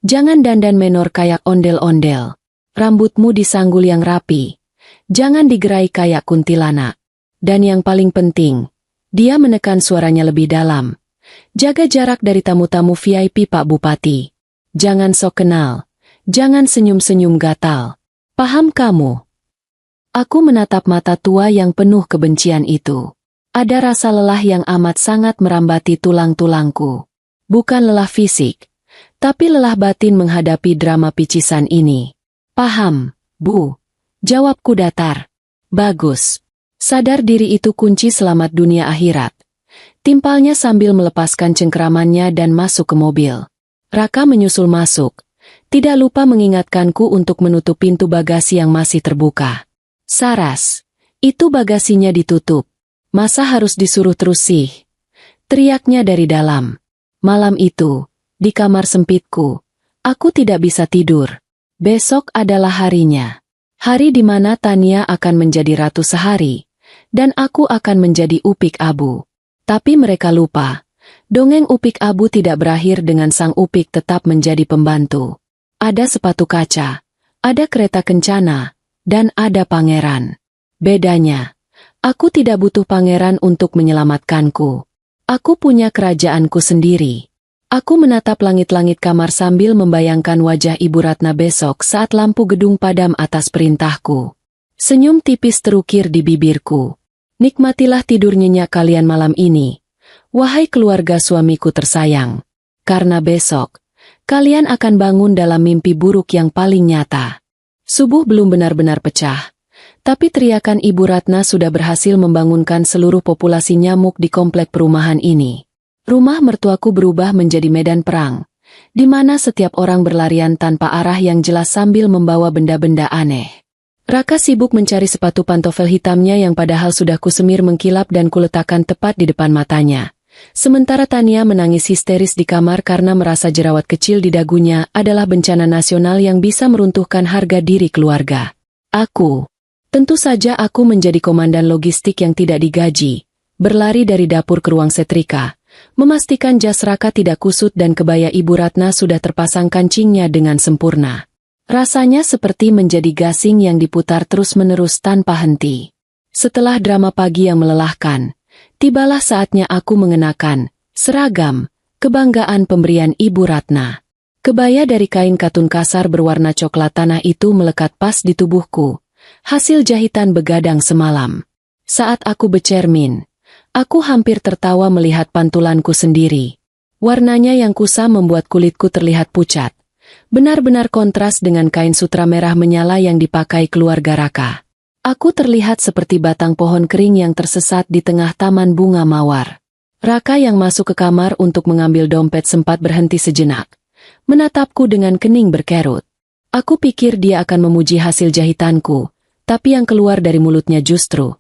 Jangan dandan menor kayak ondel-ondel. Rambutmu disanggul yang rapi. Jangan digerai kayak kuntilanak. Dan yang paling penting, dia menekan suaranya lebih dalam. Jaga jarak dari tamu-tamu VIP Pak Bupati. Jangan sok kenal. Jangan senyum-senyum gatal. Paham kamu? Aku menatap mata tua yang penuh kebencian itu. Ada rasa lelah yang amat sangat merambati tulang-tulangku. Bukan lelah fisik, tapi lelah batin menghadapi drama picisan ini. Paham, Bu? Jawabku datar. Bagus. Sadar diri itu kunci selamat dunia akhirat. Timpalnya sambil melepaskan cengkeramannya dan masuk ke mobil. Raka menyusul masuk. Tidak lupa mengingatkanku untuk menutup pintu bagasi yang masih terbuka. Saras, itu bagasinya ditutup. Masa harus disuruh terus sih? Teriaknya dari dalam. Malam itu, di kamar sempitku, aku tidak bisa tidur. Besok adalah harinya. Hari di mana Tania akan menjadi ratu sehari, dan aku akan menjadi Upik Abu. Tapi mereka lupa, dongeng Upik Abu tidak berakhir dengan sang Upik tetap menjadi pembantu. Ada sepatu kaca, ada kereta kencana, dan ada pangeran. Bedanya, aku tidak butuh pangeran untuk menyelamatkanku. Aku punya kerajaanku sendiri. Aku menatap langit-langit kamar sambil membayangkan wajah Ibu Ratna besok saat lampu gedung padam atas perintahku. Senyum tipis terukir di bibirku. Nikmatilah tidur nyenyak kalian malam ini, wahai keluarga suamiku tersayang. Karena besok, kalian akan bangun dalam mimpi buruk yang paling nyata. Subuh belum benar-benar pecah. Tapi teriakan Ibu Ratna sudah berhasil membangunkan seluruh populasi nyamuk di komplek perumahan ini. Rumah mertuaku berubah menjadi medan perang, di mana setiap orang berlarian tanpa arah yang jelas sambil membawa benda-benda aneh. Raka sibuk mencari sepatu pantofel hitamnya yang padahal sudah kusemir mengkilap dan kuletakkan tepat di depan matanya. Sementara Tania menangis histeris di kamar karena merasa jerawat kecil di dagunya adalah bencana nasional yang bisa meruntuhkan harga diri keluarga. Tentu saja aku menjadi komandan logistik yang tidak digaji, berlari dari dapur ke ruang setrika, memastikan jas Raka tidak kusut dan kebaya Ibu Ratna sudah terpasang kancingnya dengan sempurna. Rasanya seperti menjadi gasing yang diputar terus-menerus tanpa henti. Setelah drama pagi yang melelahkan, tibalah saatnya aku mengenakan seragam kebanggaan pemberian Ibu Ratna. Kebaya dari kain katun kasar berwarna coklat tanah itu melekat pas di tubuhku. Hasil jahitan begadang semalam. Saat aku bercermin, aku hampir tertawa melihat pantulanku sendiri. Warnanya yang kusam membuat kulitku terlihat pucat. Benar-benar kontras dengan kain sutra merah menyala yang dipakai keluarga Raka. Aku terlihat seperti batang pohon kering yang tersesat di tengah taman bunga mawar. Raka yang masuk ke kamar untuk mengambil dompet sempat berhenti sejenak. Menatapku dengan kening berkerut. Aku pikir dia akan memuji hasil jahitanku. Tapi yang keluar dari mulutnya justru,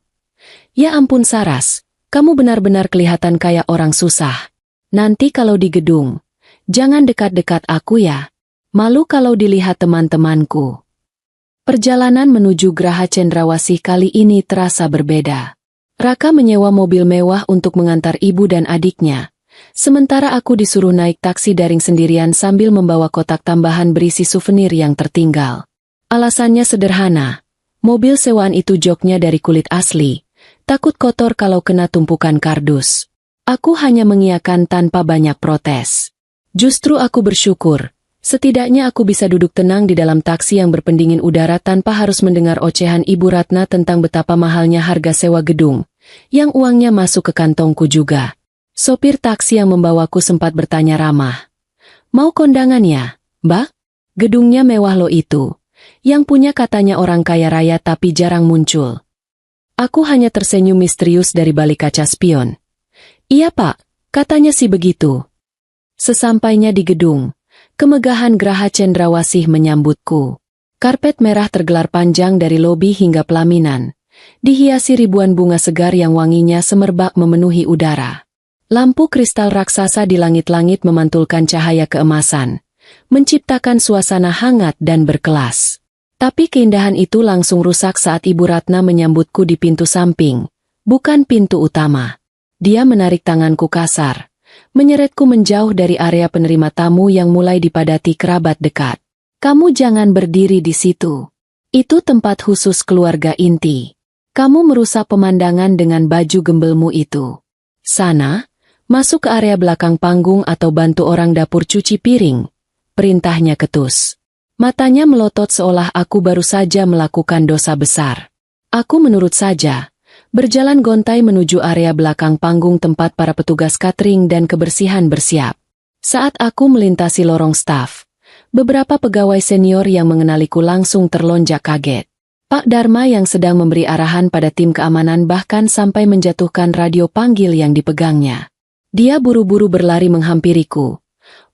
"Ya ampun Saras, kamu benar-benar kelihatan kayak orang susah. Nanti kalau di gedung, jangan dekat-dekat aku ya. Malu kalau dilihat teman-temanku." Perjalanan menuju Graha Cendrawasih kali ini terasa berbeda. Raka menyewa mobil mewah untuk mengantar ibu dan adiknya. Sementara aku disuruh naik taksi daring sendirian sambil membawa kotak tambahan berisi souvenir yang tertinggal. Alasannya sederhana. Mobil sewaan itu joknya dari kulit asli, takut kotor kalau kena tumpukan kardus. Aku hanya mengiyakan tanpa banyak protes. Justru aku bersyukur, setidaknya aku bisa duduk tenang di dalam taksi yang berpendingin udara tanpa harus mendengar ocehan Ibu Ratna tentang betapa mahalnya harga sewa gedung, yang uangnya masuk ke kantongku juga. Sopir taksi yang membawaku sempat bertanya ramah, "Mau kondangan ya, Mbak? Gedungnya mewah lo itu. Yang punya katanya orang kaya raya tapi jarang muncul." Aku hanya tersenyum misterius dari balik kaca spion. "Iya Pak, katanya sih begitu." Sesampainya di gedung, kemegahan Graha Cendrawasih menyambutku. Karpet merah tergelar panjang dari lobi hingga pelaminan, dihiasi ribuan bunga segar yang wanginya semerbak memenuhi udara. Lampu kristal raksasa di langit-langit memantulkan cahaya keemasan, menciptakan suasana hangat dan berkelas. Tapi keindahan itu langsung rusak saat Ibu Ratna menyambutku di pintu samping, bukan pintu utama. Dia menarik tanganku kasar, menyeretku menjauh dari area penerima tamu yang mulai dipadati kerabat dekat. "Kamu jangan berdiri di situ. Itu tempat khusus keluarga inti. Kamu merusak pemandangan dengan baju gembelmu itu. Sana, masuk ke area belakang panggung atau bantu orang dapur cuci piring," perintahnya ketus. Matanya melotot seolah aku baru saja melakukan dosa besar. Aku menurut saja. Berjalan gontai menuju area belakang panggung tempat para petugas catering dan kebersihan bersiap. Saat aku melintasi lorong staf, beberapa pegawai senior yang mengenaliku langsung terlonjak kaget. Pak Dharma yang sedang memberi arahan pada tim keamanan bahkan sampai menjatuhkan radio panggil yang dipegangnya. Dia buru-buru berlari menghampiriku.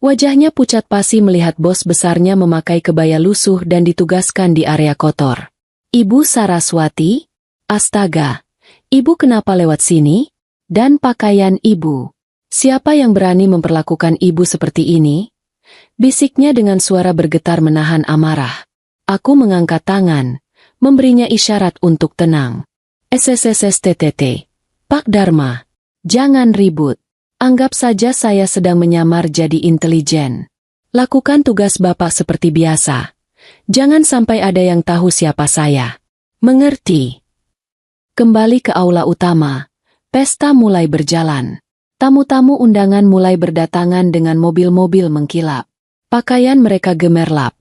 Wajahnya pucat pasi melihat bos besarnya memakai kebaya lusuh dan ditugaskan di area kotor. Ibu Saraswati? Astaga, ibu kenapa lewat sini? Dan pakaian ibu. Siapa yang berani memperlakukan ibu seperti ini? Bisiknya dengan suara bergetar menahan amarah. Aku mengangkat tangan, memberinya isyarat untuk tenang. SSSSTTT. Pak Dharma, jangan ribut. Anggap saja saya sedang menyamar jadi intelijen. Lakukan tugas Bapak seperti biasa. Jangan sampai ada yang tahu siapa saya. Mengerti? Kembali ke aula utama. Pesta mulai berjalan. Tamu-tamu undangan mulai berdatangan dengan mobil-mobil mengkilap. Pakaian mereka gemerlap.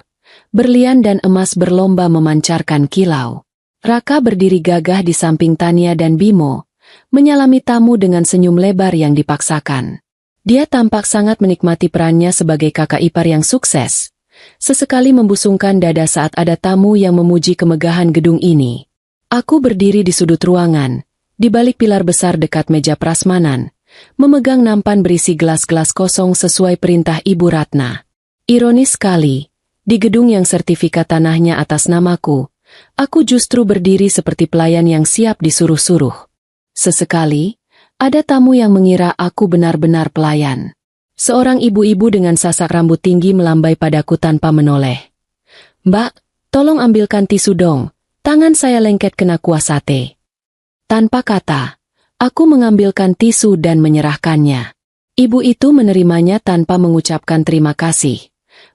Berlian dan emas berlomba memancarkan kilau. Raka berdiri gagah di samping Tania dan Bimo, menyalami tamu dengan senyum lebar yang dipaksakan. Dia tampak sangat menikmati perannya sebagai kakak ipar yang sukses. Sesekali membusungkan dada saat ada tamu yang memuji kemegahan gedung ini. Aku berdiri di sudut ruangan, di balik pilar besar dekat meja prasmanan, memegang nampan berisi gelas-gelas kosong sesuai perintah Ibu Ratna. Ironis sekali, di gedung yang sertifikat tanahnya atas namaku, aku justru berdiri seperti pelayan yang siap disuruh-suruh. Sesekali, ada tamu yang mengira aku benar-benar pelayan. Seorang ibu-ibu dengan sasak rambut tinggi melambai padaku tanpa menoleh. "Mbak, tolong ambilkan tisu dong, tangan saya lengket kena kuah sate." Tanpa kata, aku mengambilkan tisu dan menyerahkannya. Ibu itu menerimanya tanpa mengucapkan terima kasih.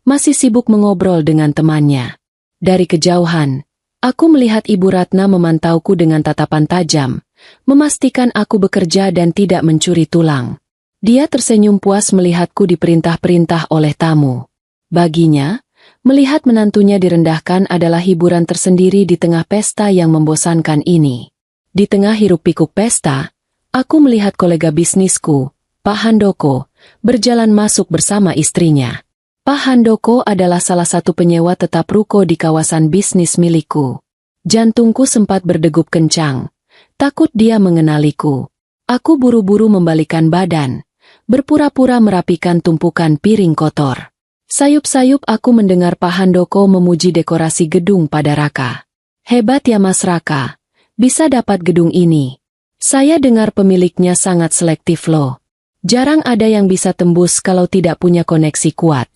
Masih sibuk mengobrol dengan temannya. Dari kejauhan, aku melihat Ibu Ratna memantauku dengan tatapan tajam, memastikan aku bekerja dan tidak mencuri tulang. Dia tersenyum puas melihatku diperintah-perintah oleh tamu. Baginya, melihat menantunya direndahkan adalah hiburan tersendiri di tengah pesta yang membosankan ini. Di tengah hiruk-pikuk pesta, aku melihat kolega bisnisku, Pak Handoko, berjalan masuk bersama istrinya. Pak Handoko adalah salah satu penyewa tetap ruko di kawasan bisnis milikku. Jantungku sempat berdegup kencang. Takut dia mengenaliku. Aku buru-buru membalikan badan, berpura-pura merapikan tumpukan piring kotor. Sayup-sayup aku mendengar Pak Handoko memuji dekorasi gedung pada Raka. "Hebat ya Mas Raka, bisa dapat gedung ini. Saya dengar pemiliknya sangat selektif loh. Jarang ada yang bisa tembus kalau tidak punya koneksi kuat."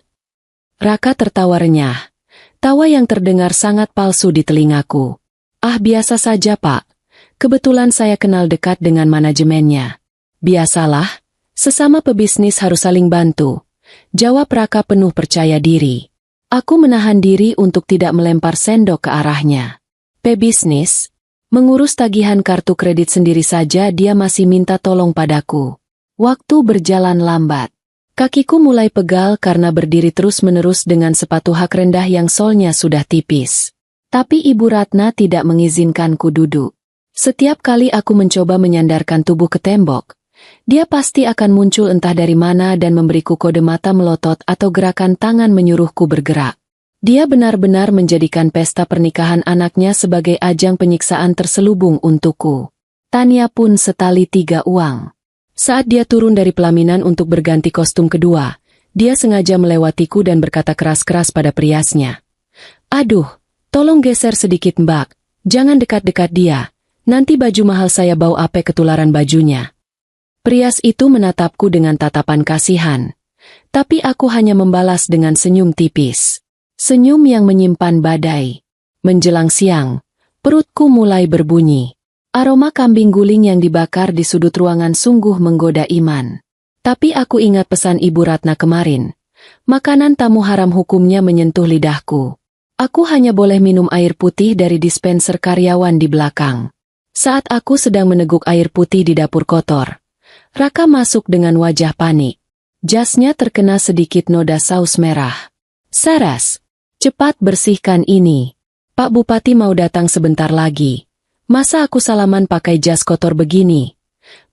Raka tertawa renyah. Tawa yang terdengar sangat palsu di telingaku. "Ah, biasa saja Pak. Kebetulan saya kenal dekat dengan manajemennya." "Biasalah, sesama pebisnis harus saling bantu," jawab Raka penuh percaya diri. Aku menahan diri untuk tidak melempar sendok ke arahnya. Pebisnis? Mengurus tagihan kartu kredit sendiri saja dia masih minta tolong padaku. Waktu berjalan lambat. Kakiku mulai pegal karena berdiri terus-menerus dengan sepatu hak rendah yang solnya sudah tipis. Tapi Ibu Ratna tidak mengizinkanku duduk. Setiap kali aku mencoba menyandarkan tubuh ke tembok, dia pasti akan muncul entah dari mana dan memberiku kode mata melotot atau gerakan tangan menyuruhku bergerak. Dia benar-benar menjadikan pesta pernikahan anaknya sebagai ajang penyiksaan terselubung untukku. Tania pun setali 3 uang. Saat dia turun dari pelaminan untuk berganti kostum kedua, dia sengaja melewatiku dan berkata keras-keras pada periasnya. "Aduh, tolong geser sedikit Mbak, jangan dekat-dekat dia, nanti baju mahal saya bau ape ketularan bajunya." Prias itu menatapku dengan tatapan kasihan, tapi aku hanya membalas dengan senyum tipis. Senyum yang menyimpan badai. Menjelang siang, perutku mulai berbunyi. Aroma kambing guling yang dibakar di sudut ruangan sungguh menggoda iman. Tapi aku ingat pesan Ibu Ratna kemarin. Makanan tamu haram hukumnya menyentuh lidahku. Aku hanya boleh minum air putih dari dispenser karyawan di belakang. Saat aku sedang meneguk air putih di dapur kotor, Raka masuk dengan wajah panik. Jasnya terkena sedikit noda saus merah. "Saras, cepat bersihkan ini. Pak Bupati mau datang sebentar lagi." Masa aku salaman pakai jas kotor begini?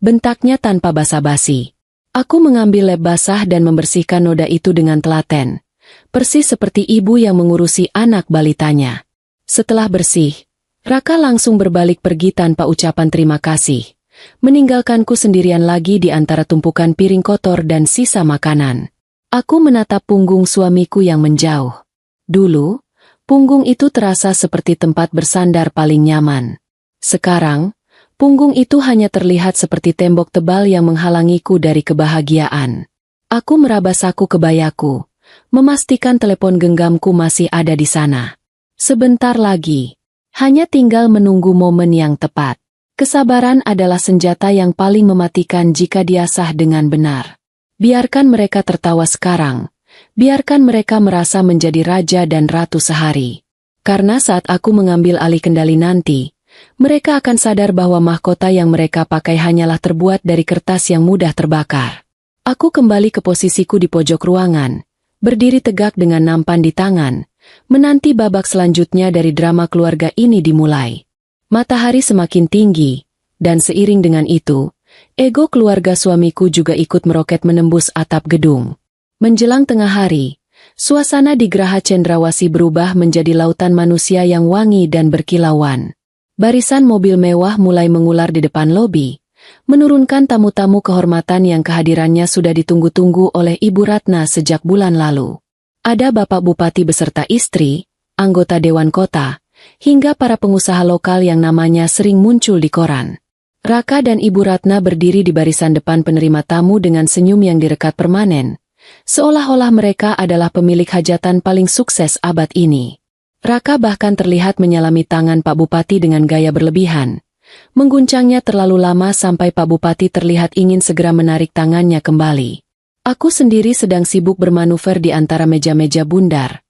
Bentaknya tanpa basa-basi. Aku mengambil lap basah dan membersihkan noda itu dengan telaten. Persis seperti ibu yang mengurusi anak balitanya. Setelah bersih, Raka langsung berbalik pergi tanpa ucapan terima kasih. Meninggalkanku sendirian lagi di antara tumpukan piring kotor dan sisa makanan. Aku menatap punggung suamiku yang menjauh. Dulu, punggung itu terasa seperti tempat bersandar paling nyaman. Sekarang, punggung itu hanya terlihat seperti tembok tebal yang menghalangiku dari kebahagiaan. Aku meraba saku kebayaku, memastikan telepon genggamku masih ada di sana. Sebentar lagi, hanya tinggal menunggu momen yang tepat. Kesabaran adalah senjata yang paling mematikan jika diasah dengan benar. Biarkan mereka tertawa sekarang. Biarkan mereka merasa menjadi raja dan ratu sehari. Karena saat aku mengambil alih kendali nanti, mereka akan sadar bahwa mahkota yang mereka pakai hanyalah terbuat dari kertas yang mudah terbakar. Aku kembali ke posisiku di pojok ruangan, berdiri tegak dengan nampan di tangan, menanti babak selanjutnya dari drama keluarga ini dimulai. Matahari semakin tinggi, dan seiring dengan itu, ego keluarga suamiku juga ikut meroket menembus atap gedung. Menjelang tengah hari, suasana di Geraha Cendrawasih berubah menjadi lautan manusia yang wangi dan berkilauan. Barisan mobil mewah mulai mengular di depan lobi, menurunkan tamu-tamu kehormatan yang kehadirannya sudah ditunggu-tunggu oleh Ibu Ratna sejak bulan lalu. Ada Bapak Bupati beserta istri, anggota Dewan Kota, hingga para pengusaha lokal yang namanya sering muncul di koran. Raka dan Ibu Ratna berdiri di barisan depan penerima tamu dengan senyum yang direkat permanen, seolah-olah mereka adalah pemilik hajatan paling sukses abad ini. Raka bahkan terlihat menyalami tangan Pak Bupati dengan gaya berlebihan, mengguncangnya terlalu lama sampai Pak Bupati terlihat ingin segera menarik tangannya kembali. Aku sendiri sedang sibuk bermanuver di antara meja-meja bundar,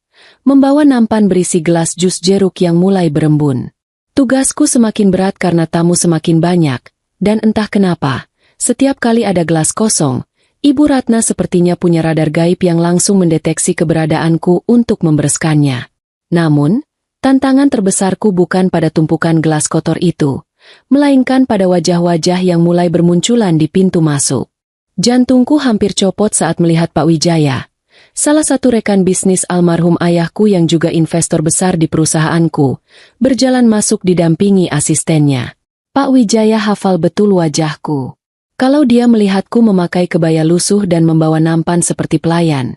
membawa nampan berisi gelas jus jeruk yang mulai berembun. Tugasku semakin berat karena tamu semakin banyak, dan entah kenapa, setiap kali ada gelas kosong, Ibu Ratna sepertinya punya radar gaib yang langsung mendeteksi keberadaanku untuk membereskannya. Namun, tantangan terbesarku bukan pada tumpukan gelas kotor itu, melainkan pada wajah-wajah yang mulai bermunculan di pintu masuk. Jantungku hampir copot saat melihat Pak Wijaya, salah satu rekan bisnis almarhum ayahku yang juga investor besar di perusahaanku, berjalan masuk didampingi asistennya. Pak Wijaya hafal betul wajahku. Kalau dia melihatku memakai kebaya lusuh dan membawa nampan seperti pelayan,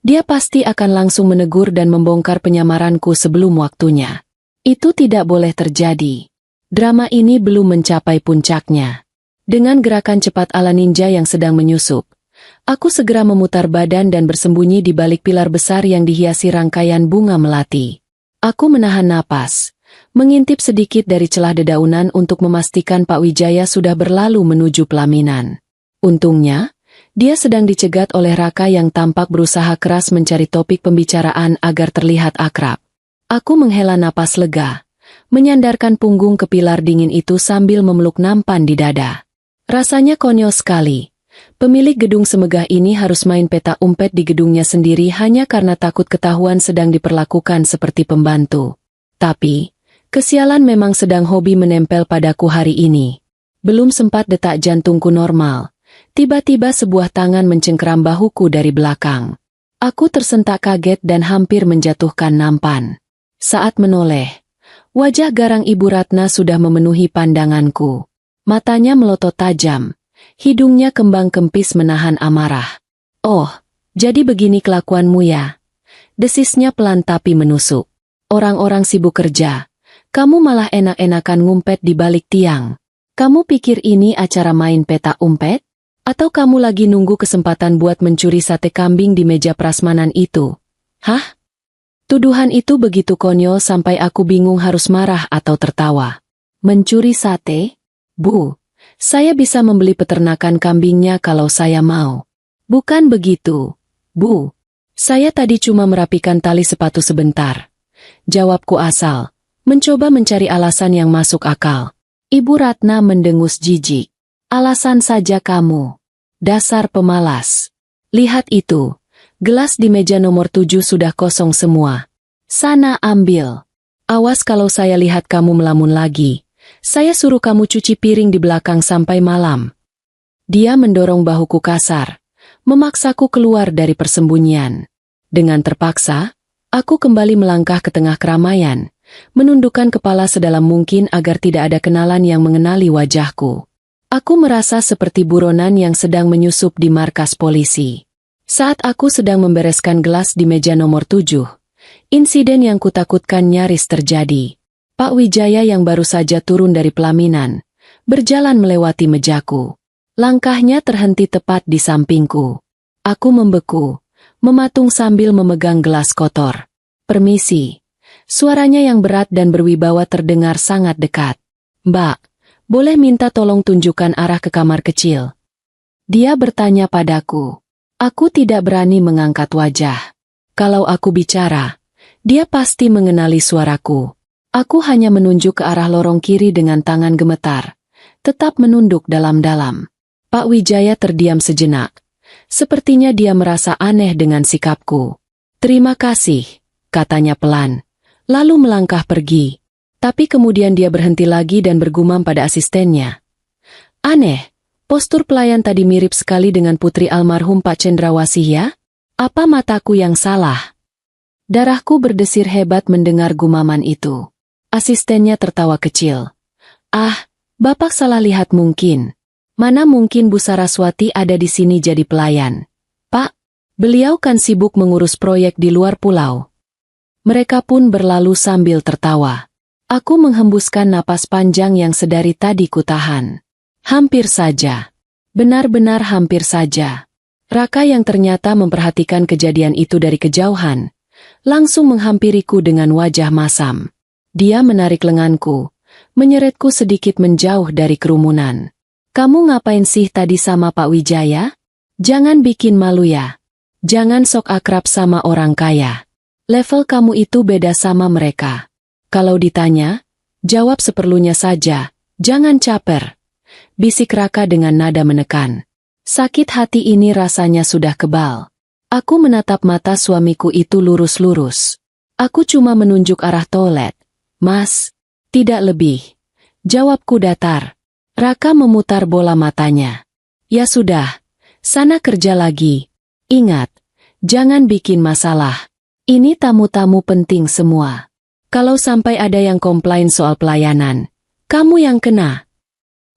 dia pasti akan langsung menegur dan membongkar penyamaranku sebelum waktunya. Itu tidak boleh terjadi. Drama ini belum mencapai puncaknya. Dengan gerakan cepat ala ninja yang sedang menyusup, aku segera memutar badan dan bersembunyi di balik pilar besar yang dihiasi rangkaian bunga melati. Aku menahan napas, mengintip sedikit dari celah dedaunan untuk memastikan Pak Wijaya sudah berlalu menuju pelaminan. Untungnya, dia sedang dicegat oleh Raka yang tampak berusaha keras mencari topik pembicaraan agar terlihat akrab. Aku menghela napas lega, menyandarkan punggung ke pilar dingin itu sambil memeluk nampan di dada. Rasanya konyol sekali. Pemilik gedung semegah ini harus main peta umpet di gedungnya sendiri hanya karena takut ketahuan sedang diperlakukan seperti pembantu. Tapi, kesialan memang sedang hobi menempel padaku hari ini. Belum sempat detak jantungku normal, tiba-tiba sebuah tangan mencengkeram bahuku dari belakang. Aku tersentak kaget dan hampir menjatuhkan nampan. Saat menoleh, wajah garang Ibu Ratna sudah memenuhi pandanganku. Matanya melotot tajam, hidungnya kembang kempis menahan amarah. "Oh, jadi begini kelakuanmu ya?" Desisnya pelan tapi menusuk. "Orang-orang sibuk kerja, kamu malah enak-enakan ngumpet di balik tiang. Kamu pikir ini acara main peta umpet? Atau kamu lagi nunggu kesempatan buat mencuri sate kambing di meja prasmanan itu? Hah?" Tuduhan itu begitu konyol sampai aku bingung harus marah atau tertawa. Mencuri sate? Bu, saya bisa membeli peternakan kambingnya kalau saya mau. Bukan begitu, Bu. Saya tadi cuma merapikan tali sepatu sebentar. Jawabku asal, mencoba mencari alasan yang masuk akal. Ibu Ratna mendengus jijik. Alasan saja kamu. Dasar pemalas. Lihat itu, gelas di meja nomor 7 sudah kosong semua. Sana ambil. Awas kalau saya lihat kamu melamun lagi. Saya suruh kamu cuci piring di belakang sampai malam. Dia mendorong bahuku kasar, memaksaku keluar dari persembunyian. Dengan terpaksa, aku kembali melangkah ke tengah keramaian, menundukkan kepala sedalam mungkin agar tidak ada kenalan yang mengenali wajahku. Aku merasa seperti buronan yang sedang menyusup di markas polisi. Saat aku sedang membereskan gelas di meja nomor 7, insiden yang kutakutkan nyaris terjadi. Pak Wijaya yang baru saja turun dari pelaminan, berjalan melewati mejaku. Langkahnya terhenti tepat di sampingku. Aku membeku, mematung sambil memegang gelas kotor. "Permisi." Suaranya yang berat dan berwibawa terdengar sangat dekat. "Mbak, boleh minta tolong tunjukkan arah ke kamar kecil?" Dia bertanya padaku. Aku tidak berani mengangkat wajah. Kalau aku bicara, dia pasti mengenali suaraku. Aku hanya menunjuk ke arah lorong kiri dengan tangan gemetar, tetap menunduk dalam-dalam. Pak Wijaya terdiam sejenak. Sepertinya dia merasa aneh dengan sikapku. "Terima kasih," katanya pelan, lalu melangkah pergi. Tapi kemudian dia berhenti lagi dan bergumam pada asistennya. "Aneh, postur pelayan tadi mirip sekali dengan putri almarhum Pak Cendrawasih ya? Apa mataku yang salah?" Darahku berdesir hebat mendengar gumaman itu. Asistennya tertawa kecil. "Ah, Bapak salah lihat mungkin. Mana mungkin Bu Saraswati ada di sini jadi pelayan. Pak, beliau kan sibuk mengurus proyek di luar pulau." Mereka pun berlalu sambil tertawa. Aku menghembuskan napas panjang yang sedari tadi kutahan. Hampir saja. Benar-benar hampir saja. Raka yang ternyata memperhatikan kejadian itu dari kejauhan, langsung menghampiriku dengan wajah masam. Dia menarik lenganku, menyeretku sedikit menjauh dari kerumunan. "Kamu ngapain sih tadi sama Pak Wijaya? Jangan bikin malu ya. Jangan sok akrab sama orang kaya. Level kamu itu beda sama mereka. Kalau ditanya, jawab seperlunya saja, jangan caper," bisik Raka dengan nada menekan. Sakit hati ini rasanya sudah kebal. Aku menatap mata suamiku itu lurus-lurus. Aku cuma menunjuk arah toilet. "Mas, tidak lebih." Jawabku datar. Raka memutar bola matanya. "Ya sudah, sana kerja lagi. Ingat, jangan bikin masalah. Ini tamu-tamu penting semua. Kalau sampai ada yang komplain soal pelayanan, kamu yang kena."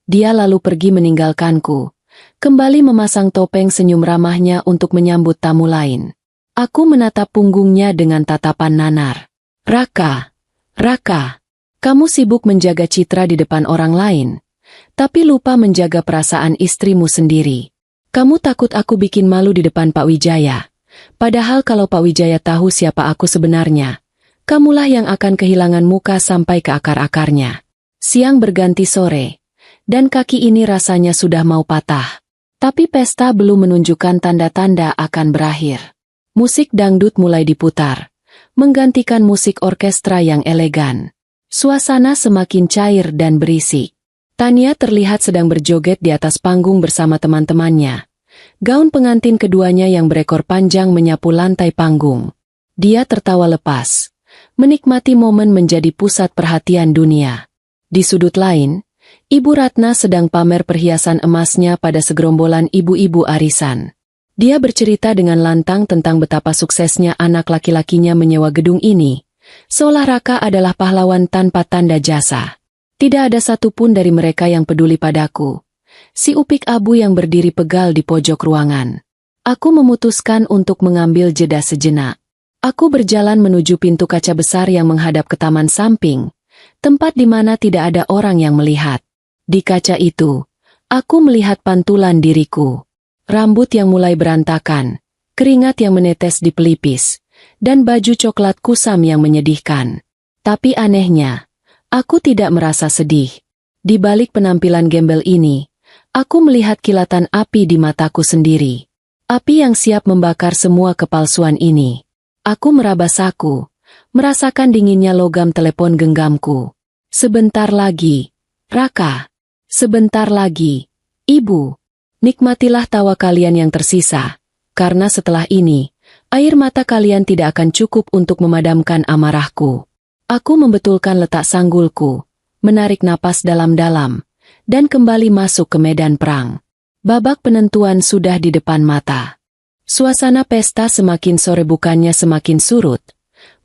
Dia lalu pergi meninggalkanku, kembali memasang topeng senyum ramahnya untuk menyambut tamu lain. Aku menatap punggungnya dengan tatapan nanar. Raka, kamu sibuk menjaga citra di depan orang lain, tapi lupa menjaga perasaan istrimu sendiri. Kamu takut aku bikin malu di depan Pak Wijaya. Padahal kalau Pak Wijaya tahu siapa aku sebenarnya, kamulah yang akan kehilangan muka sampai ke akar-akarnya." Siang berganti sore, dan kaki ini rasanya sudah mau patah. Tapi pesta belum menunjukkan tanda-tanda akan berakhir. Musik dangdut mulai diputar, menggantikan musik orkestra yang elegan. Suasana semakin cair dan berisik. Tania terlihat sedang berjoget di atas panggung bersama teman-temannya. Gaun pengantin keduanya yang berekor panjang menyapu lantai panggung. Dia tertawa lepas, menikmati momen menjadi pusat perhatian dunia. Di sudut lain, Ibu Ratna sedang pamer perhiasan emasnya pada segerombolan ibu-ibu arisan. Dia bercerita dengan lantang tentang betapa suksesnya anak laki-lakinya menyewa gedung ini, seolah Raka adalah pahlawan tanpa tanda jasa. Tidak ada satupun dari mereka yang peduli padaku. Si Upik Abu yang berdiri pegal di pojok ruangan. Aku memutuskan untuk mengambil jeda sejenak. Aku berjalan menuju pintu kaca besar yang menghadap ke taman samping, tempat di mana tidak ada orang yang melihat. Di kaca itu, aku melihat pantulan diriku. Rambut yang mulai berantakan, keringat yang menetes di pelipis, dan baju coklat kusam yang menyedihkan. Tapi anehnya, aku tidak merasa sedih. Di balik penampilan gembel ini, aku melihat kilatan api di mataku sendiri. Api yang siap membakar semua kepalsuan ini. Aku meraba saku, merasakan dinginnya logam telepon genggamku. Sebentar lagi, Raka. Sebentar lagi, Ibu. Nikmatilah tawa kalian yang tersisa, karena setelah ini, air mata kalian tidak akan cukup untuk memadamkan amarahku. Aku membetulkan letak sanggulku, menarik napas dalam-dalam, dan kembali masuk ke medan perang. Babak penentuan sudah di depan mata. Suasana pesta semakin sore bukannya semakin surut,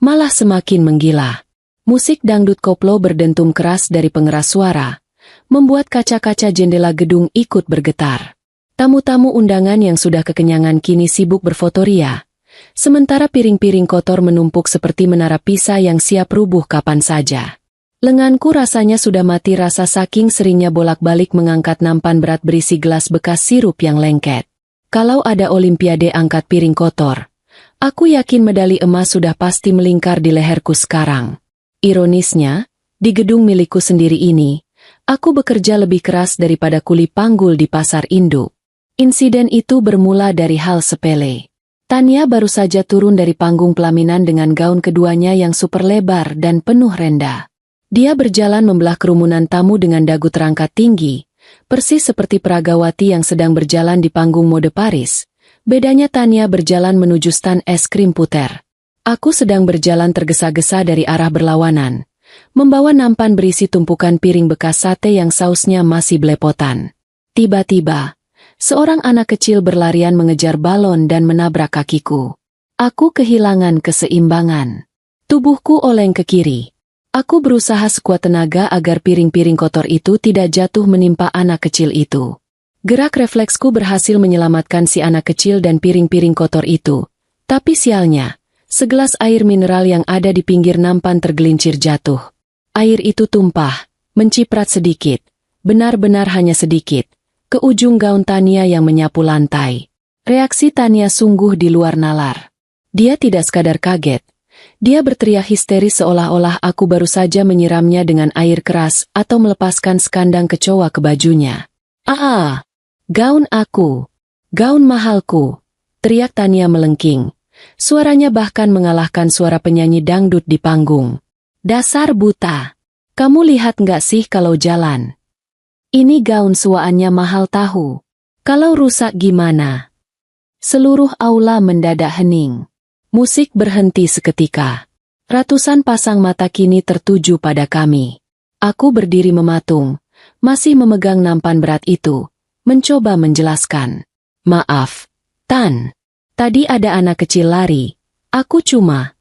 malah semakin menggila. Musik dangdut koplo berdentum keras dari pengeras suara, membuat kaca-kaca jendela gedung ikut bergetar. Tamu-tamu undangan yang sudah kekenyangan kini sibuk berfotoria, sementara piring-piring kotor menumpuk seperti menara Pisa yang siap rubuh kapan saja. Lenganku rasanya sudah mati rasa saking seringnya bolak-balik mengangkat nampan berat berisi gelas bekas sirup yang lengket. Kalau ada olimpiade angkat piring kotor, aku yakin medali emas sudah pasti melingkar di leherku sekarang. Ironisnya, di gedung milikku sendiri ini, aku bekerja lebih keras daripada kuli panggul di pasar induk. Insiden itu bermula dari hal sepele. Tania baru saja turun dari panggung pelaminan dengan gaun keduanya yang super lebar dan penuh renda. Dia berjalan membelah kerumunan tamu dengan dagu terangkat tinggi, persis seperti peragawati yang sedang berjalan di panggung mode Paris. Bedanya Tania berjalan menuju stan es krim puter. Aku sedang berjalan tergesa-gesa dari arah berlawanan, membawa nampan berisi tumpukan piring bekas sate yang sausnya masih belepotan. Tiba-tiba, seorang anak kecil berlarian mengejar balon dan menabrak kakiku. Aku kehilangan keseimbangan. Tubuhku oleng ke kiri. Aku berusaha sekuat tenaga agar piring-piring kotor itu tidak jatuh menimpa anak kecil itu. Gerak refleksku berhasil menyelamatkan si anak kecil dan piring-piring kotor itu. Tapi sialnya, segelas air mineral yang ada di pinggir nampan tergelincir jatuh. Air itu tumpah, menciprat sedikit, benar-benar hanya sedikit, ke ujung gaun Tania yang menyapu lantai. Reaksi Tania sungguh di luar nalar. Dia tidak sekadar kaget. Dia berteriak histeris seolah-olah aku baru saja menyiramnya dengan air keras atau melepaskan sekandang kecoa ke bajunya. "Ah, gaun aku! Gaun mahalku!" teriak Tania melengking. Suaranya bahkan mengalahkan suara penyanyi dangdut di panggung. "Dasar buta! Kamu lihat nggak sih kalau jalan? Ini gaun suaannya mahal tahu. Kalau rusak gimana?" Seluruh aula mendadak hening. Musik berhenti seketika. Ratusan pasang mata kini tertuju pada kami. Aku berdiri mematung, masih memegang nampan berat itu, mencoba menjelaskan. "Maaf, Tan. Tadi ada anak kecil lari. Aku cuma..."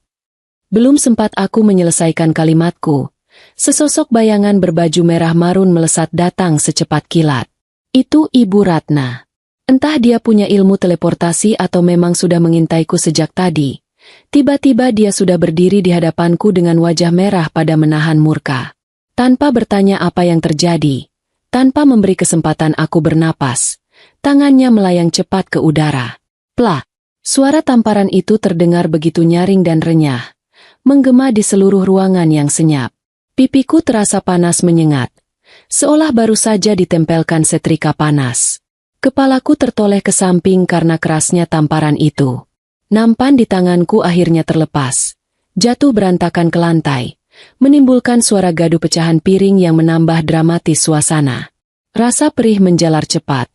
Belum sempat aku menyelesaikan kalimatku, sesosok bayangan berbaju merah marun melesat datang secepat kilat. Itu Ibu Ratna. Entah dia punya ilmu teleportasi atau memang sudah mengintaiku sejak tadi. Tiba-tiba dia sudah berdiri di hadapanku dengan wajah merah pada menahan murka. Tanpa bertanya apa yang terjadi, tanpa memberi kesempatan aku bernapas, tangannya melayang cepat ke udara. Plak! Suara tamparan itu terdengar begitu nyaring dan renyah, menggema di seluruh ruangan yang senyap. Pipiku terasa panas menyengat, seolah baru saja ditempelkan setrika panas. Kepalaku tertoleh ke samping karena kerasnya tamparan itu. Nampan di tanganku akhirnya terlepas, jatuh berantakan ke lantai, menimbulkan suara gaduh pecahan piring yang menambah dramatis suasana. Rasa perih menjalar cepat,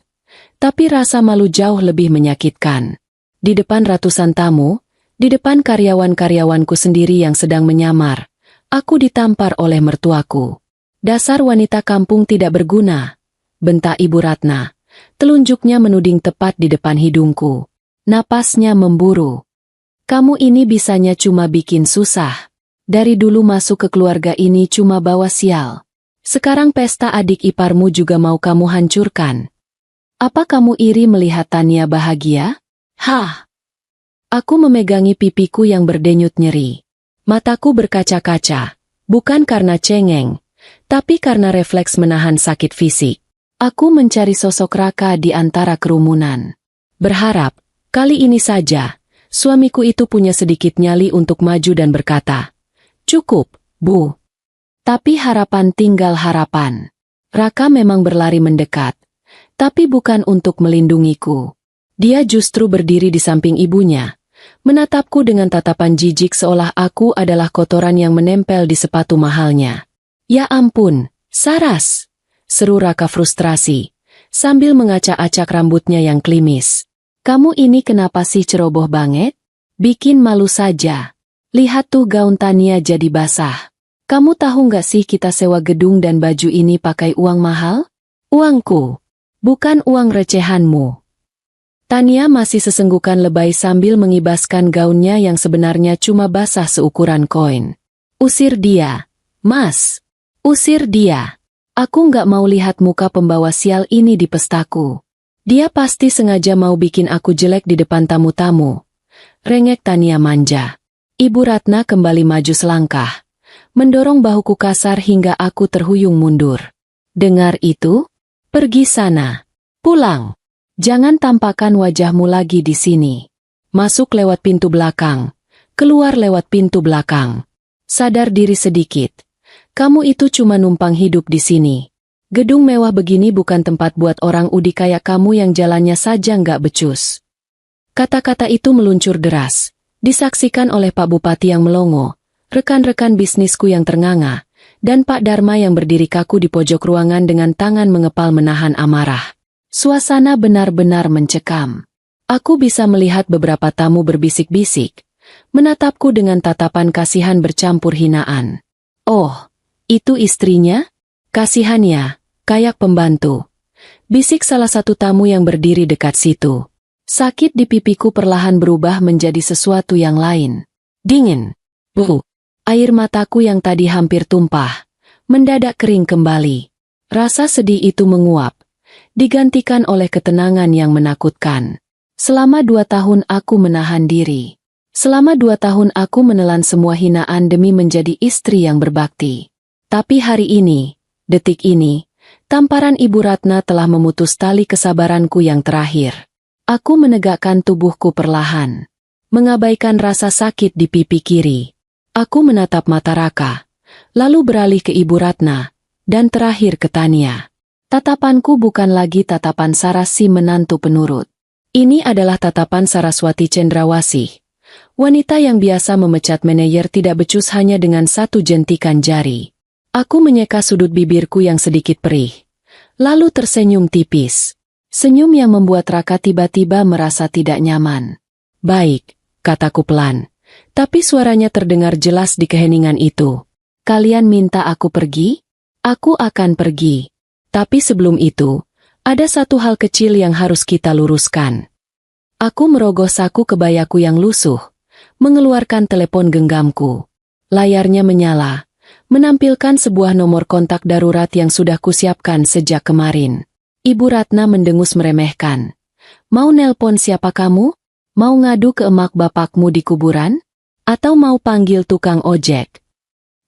tapi rasa malu jauh lebih menyakitkan. Di depan ratusan tamu, di depan karyawan-karyawanku sendiri yang sedang menyamar, aku ditampar oleh mertuaku. "Dasar wanita kampung tidak berguna," bentak Ibu Ratna. Telunjuknya menuding tepat di depan hidungku. Napasnya memburu. "Kamu ini bisanya cuma bikin susah. Dari dulu masuk ke keluarga ini cuma bawa sial. Sekarang pesta adik iparmu juga mau kamu hancurkan. Apa kamu iri melihat Tania bahagia?" Hah! Aku memegangi pipiku yang berdenyut nyeri. Mataku berkaca-kaca, bukan karena cengeng, tapi karena refleks menahan sakit fisik. Aku mencari sosok Raka di antara kerumunan. Berharap, kali ini saja, suamiku itu punya sedikit nyali untuk maju dan berkata, "Cukup, Bu." Tapi harapan tinggal harapan. Raka memang berlari mendekat, tapi bukan untuk melindungiku. Dia justru berdiri di samping ibunya, menatapku dengan tatapan jijik seolah aku adalah kotoran yang menempel di sepatu mahalnya. "Ya ampun, Saras!" seru Raka frustrasi, sambil mengacak-acak rambutnya yang klimis. "Kamu ini kenapa sih ceroboh banget? Bikin malu saja. Lihat tuh gaun Tania jadi basah." Kamu tahu nggak sih kita sewa gedung dan baju ini pakai uang mahal? Uangku, bukan uang recehanmu. Tania masih sesenggukan lebay sambil mengibaskan gaunnya yang sebenarnya cuma basah seukuran koin. Usir dia, Mas. Usir dia. Aku nggak mau lihat muka pembawa sial ini di pestaku. Dia pasti sengaja mau bikin aku jelek di depan tamu-tamu. Rengek Tania manja. Ibu Ratna kembali maju selangkah, mendorong bahuku kasar hingga aku terhuyung mundur. Dengar itu? Pergi sana. Pulang. Jangan tampakkan wajahmu lagi di sini. Masuk lewat pintu belakang. Keluar lewat pintu belakang. Sadar diri sedikit. Kamu itu cuma numpang hidup di sini. Gedung mewah begini bukan tempat buat orang udi kayak kamu yang jalannya saja nggak becus. Kata-kata itu meluncur deras. Disaksikan oleh Pak Bupati yang melongo, rekan-rekan bisnisku yang ternganga, dan Pak Dharma yang berdiri kaku di pojok ruangan dengan tangan mengepal menahan amarah. Suasana benar-benar mencekam. Aku bisa melihat beberapa tamu berbisik-bisik, menatapku dengan tatapan kasihan bercampur hinaan. Oh, itu istrinya? Kasihannya, kayak pembantu. Bisik salah satu tamu yang berdiri dekat situ. Sakit di pipiku perlahan berubah menjadi sesuatu yang lain. Dingin. Air mataku yang tadi hampir tumpah, mendadak kering kembali. Rasa sedih itu menguap, digantikan oleh ketenangan yang menakutkan. Selama 2 tahun aku menahan diri. Selama 2 tahun aku menelan semua hinaan demi menjadi istri yang berbakti. Tapi hari ini, detik ini, tamparan Ibu Ratna telah memutus tali kesabaranku yang terakhir. Aku menegakkan tubuhku perlahan, mengabaikan rasa sakit di pipi kiri. Aku menatap mata Raka, lalu beralih ke Ibu Ratna, dan terakhir ke Tania. Tatapanku bukan lagi tatapan Sarasi menantu penurut. Ini adalah tatapan Saraswati Cendrawasih, wanita yang biasa memecat manajer tidak becus hanya dengan satu jentikan jari. Aku menyeka sudut bibirku yang sedikit perih, lalu tersenyum tipis. Senyum yang membuat Raka tiba-tiba merasa tidak nyaman. Baik, kataku pelan, tapi suaranya terdengar jelas di keheningan itu. Kalian minta aku pergi? Aku akan pergi. Tapi sebelum itu, ada satu hal kecil yang harus kita luruskan. Aku merogoh saku kebayaku yang lusuh, mengeluarkan telepon genggamku. Layarnya menyala, menampilkan sebuah nomor kontak darurat yang sudah kusiapkan sejak kemarin. Ibu Ratna mendengus meremehkan. Mau nelpon siapa kamu? Mau ngadu ke emak bapakmu di kuburan? Atau mau panggil tukang ojek?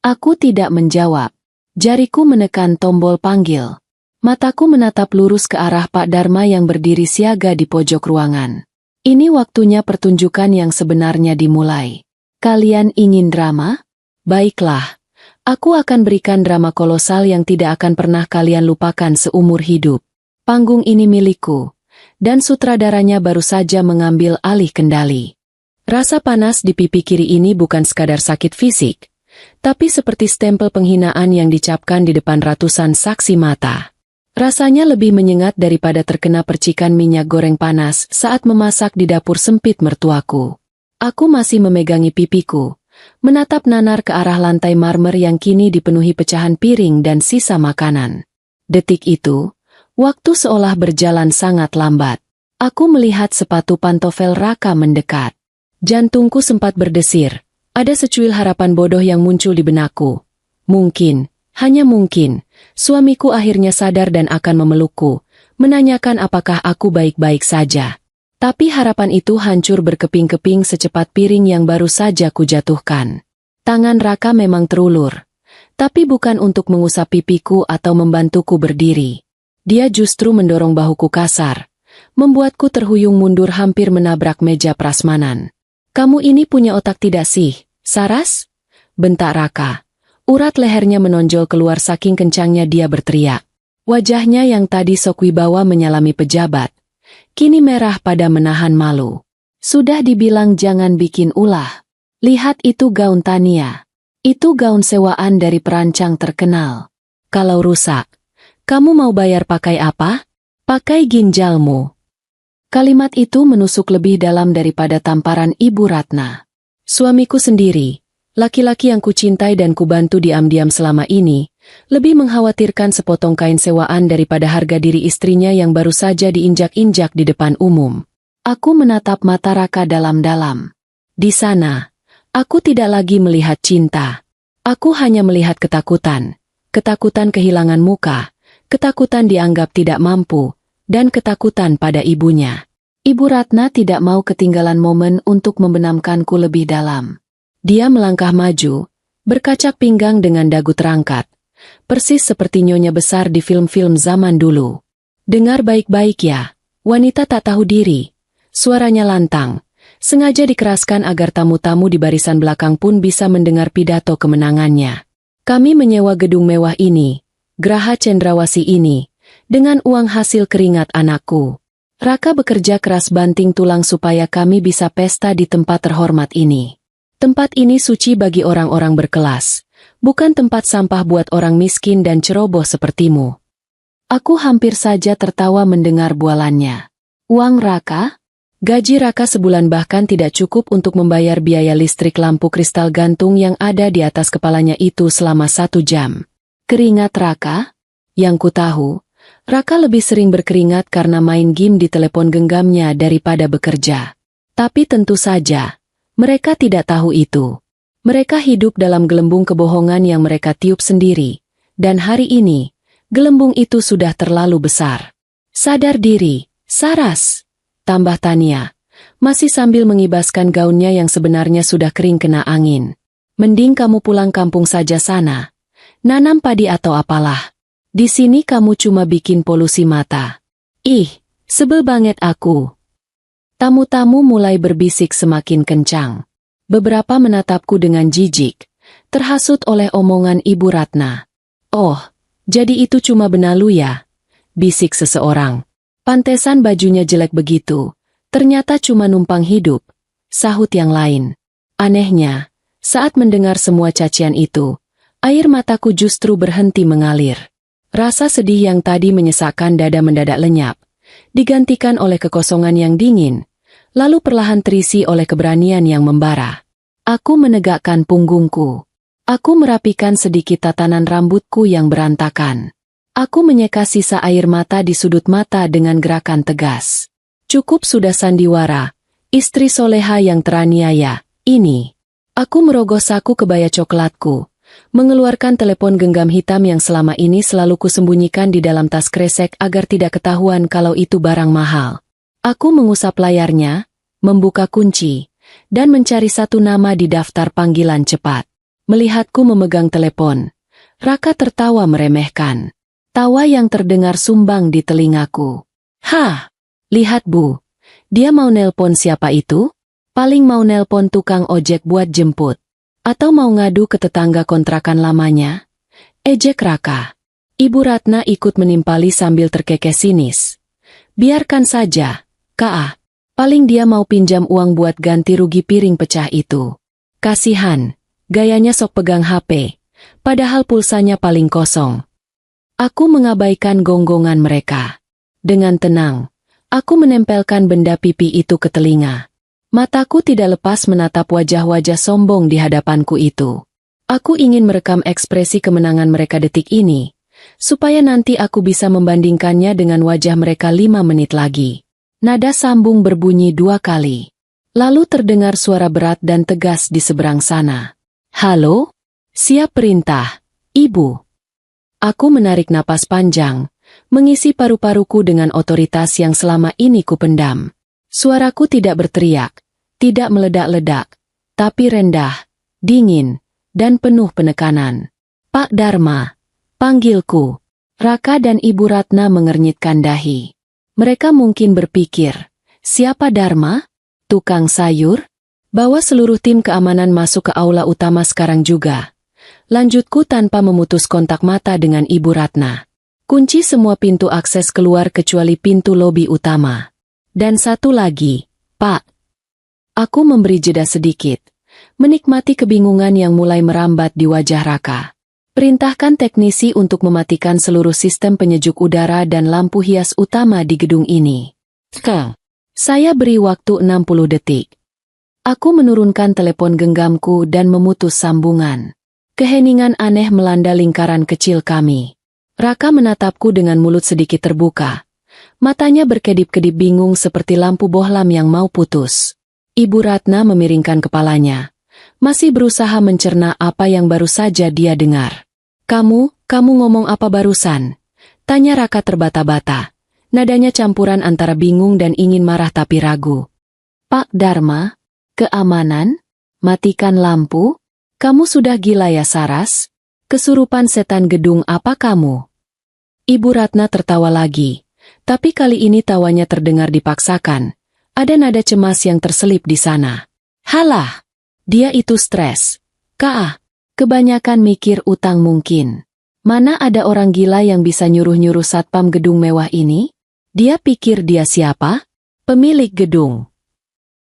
Aku tidak menjawab. Jariku menekan tombol panggil. Mataku menatap lurus ke arah Pak Dharma yang berdiri siaga di pojok ruangan. Ini waktunya pertunjukan yang sebenarnya dimulai. Kalian ingin drama? Baiklah. Aku akan berikan drama kolosal yang tidak akan pernah kalian lupakan seumur hidup. Panggung ini milikku, dan sutradaranya baru saja mengambil alih kendali. Rasa panas di pipi kiri ini bukan sekadar sakit fisik, tapi seperti stempel penghinaan yang dicapkan di depan ratusan saksi mata. Rasanya lebih menyengat daripada terkena percikan minyak goreng panas saat memasak di dapur sempit mertuaku. Aku masih memegangi pipiku, menatap nanar ke arah lantai marmer yang kini dipenuhi pecahan piring dan sisa makanan. Detik itu, waktu seolah berjalan sangat lambat. Aku melihat sepatu pantofel Raka mendekat. Jantungku sempat berdesir. Ada secuil harapan bodoh yang muncul di benakku. Mungkin, hanya mungkin, suamiku akhirnya sadar dan akan memelukku, menanyakan apakah aku baik-baik saja. Tapi harapan itu hancur berkeping-keping secepat piring yang baru saja kujatuhkan. Tangan Raka memang terulur, tapi bukan untuk mengusap pipiku atau membantuku berdiri. Dia justru mendorong bahuku kasar, membuatku terhuyung mundur hampir menabrak meja prasmanan. Kamu ini punya otak tidak sih, Saras? Bentak Raka. Urat lehernya menonjol keluar saking kencangnya dia berteriak. Wajahnya yang tadi sok wibawa menyalami pejabat, kini merah pada menahan malu. Sudah dibilang jangan bikin ulah. Lihat itu gaun Tania. Itu gaun sewaan dari perancang terkenal. Kalau rusak, kamu mau bayar pakai apa? Pakai ginjalmu. Kalimat itu menusuk lebih dalam daripada tamparan Ibu Ratna. Suamiku sendiri, Laki-laki yang kucintai dan kubantu diam-diam selama ini, lebih mengkhawatirkan sepotong kain sewaan daripada harga diri istrinya yang baru saja diinjak-injak di depan umum. Aku menatap mata Raka dalam-dalam. Di sana, aku tidak lagi melihat cinta. Aku hanya melihat ketakutan. Ketakutan kehilangan muka, ketakutan dianggap tidak mampu, dan ketakutan pada ibunya. Ibu Ratna tidak mau ketinggalan momen untuk membenamkanku lebih dalam. Dia melangkah maju, berkacak pinggang dengan dagu terangkat, persis seperti nyonya besar di film-film zaman dulu. Dengar baik-baik ya, wanita tak tahu diri. Suaranya lantang, sengaja dikeraskan agar tamu-tamu di barisan belakang pun bisa mendengar pidato kemenangannya. Kami menyewa gedung mewah ini, Geraha Cendrawasih ini, dengan uang hasil keringat anakku. Raka bekerja keras banting tulang supaya kami bisa pesta di tempat terhormat ini. Tempat ini suci bagi orang-orang berkelas, bukan tempat sampah buat orang miskin dan ceroboh sepertimu. Aku hampir saja tertawa mendengar bualannya. Uang Raka? Gaji Raka sebulan bahkan tidak cukup untuk membayar biaya listrik lampu kristal gantung yang ada di atas kepalanya itu selama 1 jam. Keringat Raka? Yang ku tahu, Raka lebih sering berkeringat karena main game di telepon genggamnya daripada bekerja. Tapi tentu saja, mereka tidak tahu itu. Mereka hidup dalam gelembung kebohongan yang mereka tiup sendiri. Dan hari ini, gelembung itu sudah terlalu besar. Sadar diri, Saras, tambah Tania, masih sambil mengibaskan gaunnya yang sebenarnya sudah kering kena angin. Mending kamu pulang kampung saja sana. Nanam padi atau apalah. Di sini kamu cuma bikin polusi mata. Ih, sebel banget aku. Tamu-tamu mulai berbisik semakin kencang. Beberapa menatapku dengan jijik, terhasut oleh omongan Ibu Ratna. Oh, jadi itu cuma benalu ya? Bisik seseorang. Pantesan bajunya jelek begitu. Ternyata cuma numpang hidup. Sahut yang lain. Anehnya, saat mendengar semua cacian itu, air mataku justru berhenti mengalir. Rasa sedih yang tadi menyesakkan dada mendadak lenyap, digantikan oleh kekosongan yang dingin, lalu perlahan terisi oleh keberanian yang membara. Aku menegakkan punggungku. Aku merapikan sedikit tatanan rambutku yang berantakan. Aku menyeka sisa air mata di sudut mata dengan gerakan tegas. Cukup sudah sandiwara, istri soleha yang teraniaya, ini. Aku merogoh saku kebaya coklatku, mengeluarkan telepon genggam hitam yang selama ini selalu kusembunyikan di dalam tas kresek agar tidak ketahuan kalau itu barang mahal. Aku mengusap layarnya, membuka kunci, dan mencari satu nama di daftar panggilan cepat. Melihatku memegang telepon, Raka tertawa meremehkan. Tawa yang terdengar sumbang di telingaku. Hah, lihat Bu, dia mau nelpon siapa itu? Paling mau nelpon tukang ojek buat jemput. Atau mau ngadu ke tetangga kontrakan lamanya? Ejek Raka. Ibu Ratna ikut menimpali sambil terkekeh sinis. Biarkan saja, Kak. Paling dia mau pinjam uang buat ganti rugi piring pecah itu. Kasihan, gayanya sok pegang HP, padahal pulsanya paling kosong. Aku mengabaikan gonggongan mereka. Dengan tenang, aku menempelkan benda pipi itu ke telinga. Mataku tidak lepas menatap wajah-wajah sombong di hadapanku itu. Aku ingin merekam ekspresi kemenangan mereka detik ini, supaya nanti aku bisa membandingkannya dengan wajah mereka 5 menit lagi. Nada sambung berbunyi 2 kali. Lalu terdengar suara berat dan tegas di seberang sana. Halo? Siap perintah, Ibu. Aku menarik napas panjang, mengisi paru-paruku dengan otoritas yang selama ini kupendam. Suaraku tidak berteriak, tidak meledak-ledak, tapi rendah, dingin, dan penuh penekanan. Pak Dharma, panggilku. Raka dan Ibu Ratna mengernyitkan dahi. Mereka mungkin berpikir, siapa Dharma? Tukang sayur? Bawa seluruh tim keamanan masuk ke aula utama sekarang juga. Lanjutku tanpa memutus kontak mata dengan Ibu Ratna. Kunci semua pintu akses keluar kecuali pintu lobi utama. Dan satu lagi, Pak. Aku memberi jeda sedikit, menikmati kebingungan yang mulai merambat di wajah Raka. Perintahkan teknisi untuk mematikan seluruh sistem penyejuk udara dan lampu hias utama di gedung ini. Saya beri waktu 60 detik. Aku menurunkan telepon genggamku dan memutus sambungan. Keheningan aneh melanda lingkaran kecil kami. Raka menatapku dengan mulut sedikit terbuka. Matanya berkedip-kedip bingung seperti lampu bohlam yang mau putus. Ibu Ratna memiringkan kepalanya. Masih berusaha mencerna apa yang baru saja dia dengar. Kamu ngomong apa barusan? Tanya Raka terbata-bata. Nadanya campuran antara bingung dan ingin marah tapi ragu. Pak Dharma? Keamanan? Matikan lampu? Kamu sudah gila ya Saras? Kesurupan setan gedung apa kamu? Ibu Ratna tertawa lagi. Tapi kali ini tawanya terdengar dipaksakan. Ada nada cemas yang terselip di sana. Halah! Dia itu stres. Kak, kebanyakan mikir utang mungkin. Mana ada orang gila yang bisa nyuruh-nyuruh satpam gedung mewah ini? Dia pikir dia siapa? Pemilik gedung.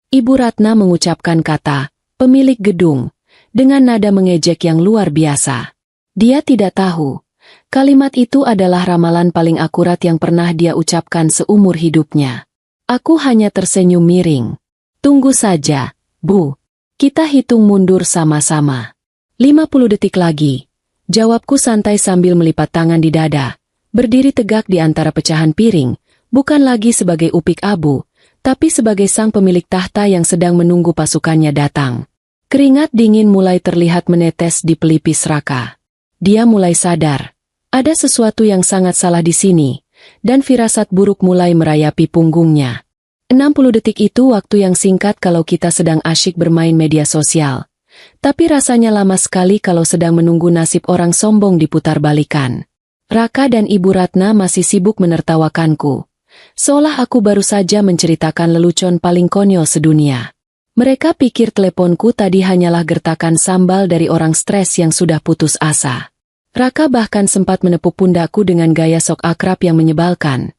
Ibu Ratna mengucapkan kata, pemilik gedung, dengan nada mengejek yang luar biasa. Dia tidak tahu. Kalimat itu adalah ramalan paling akurat yang pernah dia ucapkan seumur hidupnya. Aku hanya tersenyum miring. Tunggu saja, Bu. Kita hitung mundur sama-sama. 50 detik lagi. Jawabku santai sambil melipat tangan di dada. Berdiri tegak di antara pecahan piring, bukan lagi sebagai upik abu, tapi sebagai sang pemilik tahta yang sedang menunggu pasukannya datang. Keringat dingin mulai terlihat menetes di pelipis Raka. Dia mulai sadar. Ada sesuatu yang sangat salah di sini, dan firasat buruk mulai merayapi punggungnya. 60 detik itu waktu yang singkat kalau kita sedang asyik bermain media sosial. Tapi rasanya lama sekali kalau sedang menunggu nasib orang sombong diputar balikan. Raka dan Ibu Ratna masih sibuk menertawakanku. Seolah aku baru saja menceritakan lelucon paling konyol sedunia. Mereka pikir teleponku tadi hanyalah gertakan sambal dari orang stres yang sudah putus asa. Raka bahkan sempat menepuk pundakku dengan gaya sok akrab yang menyebalkan.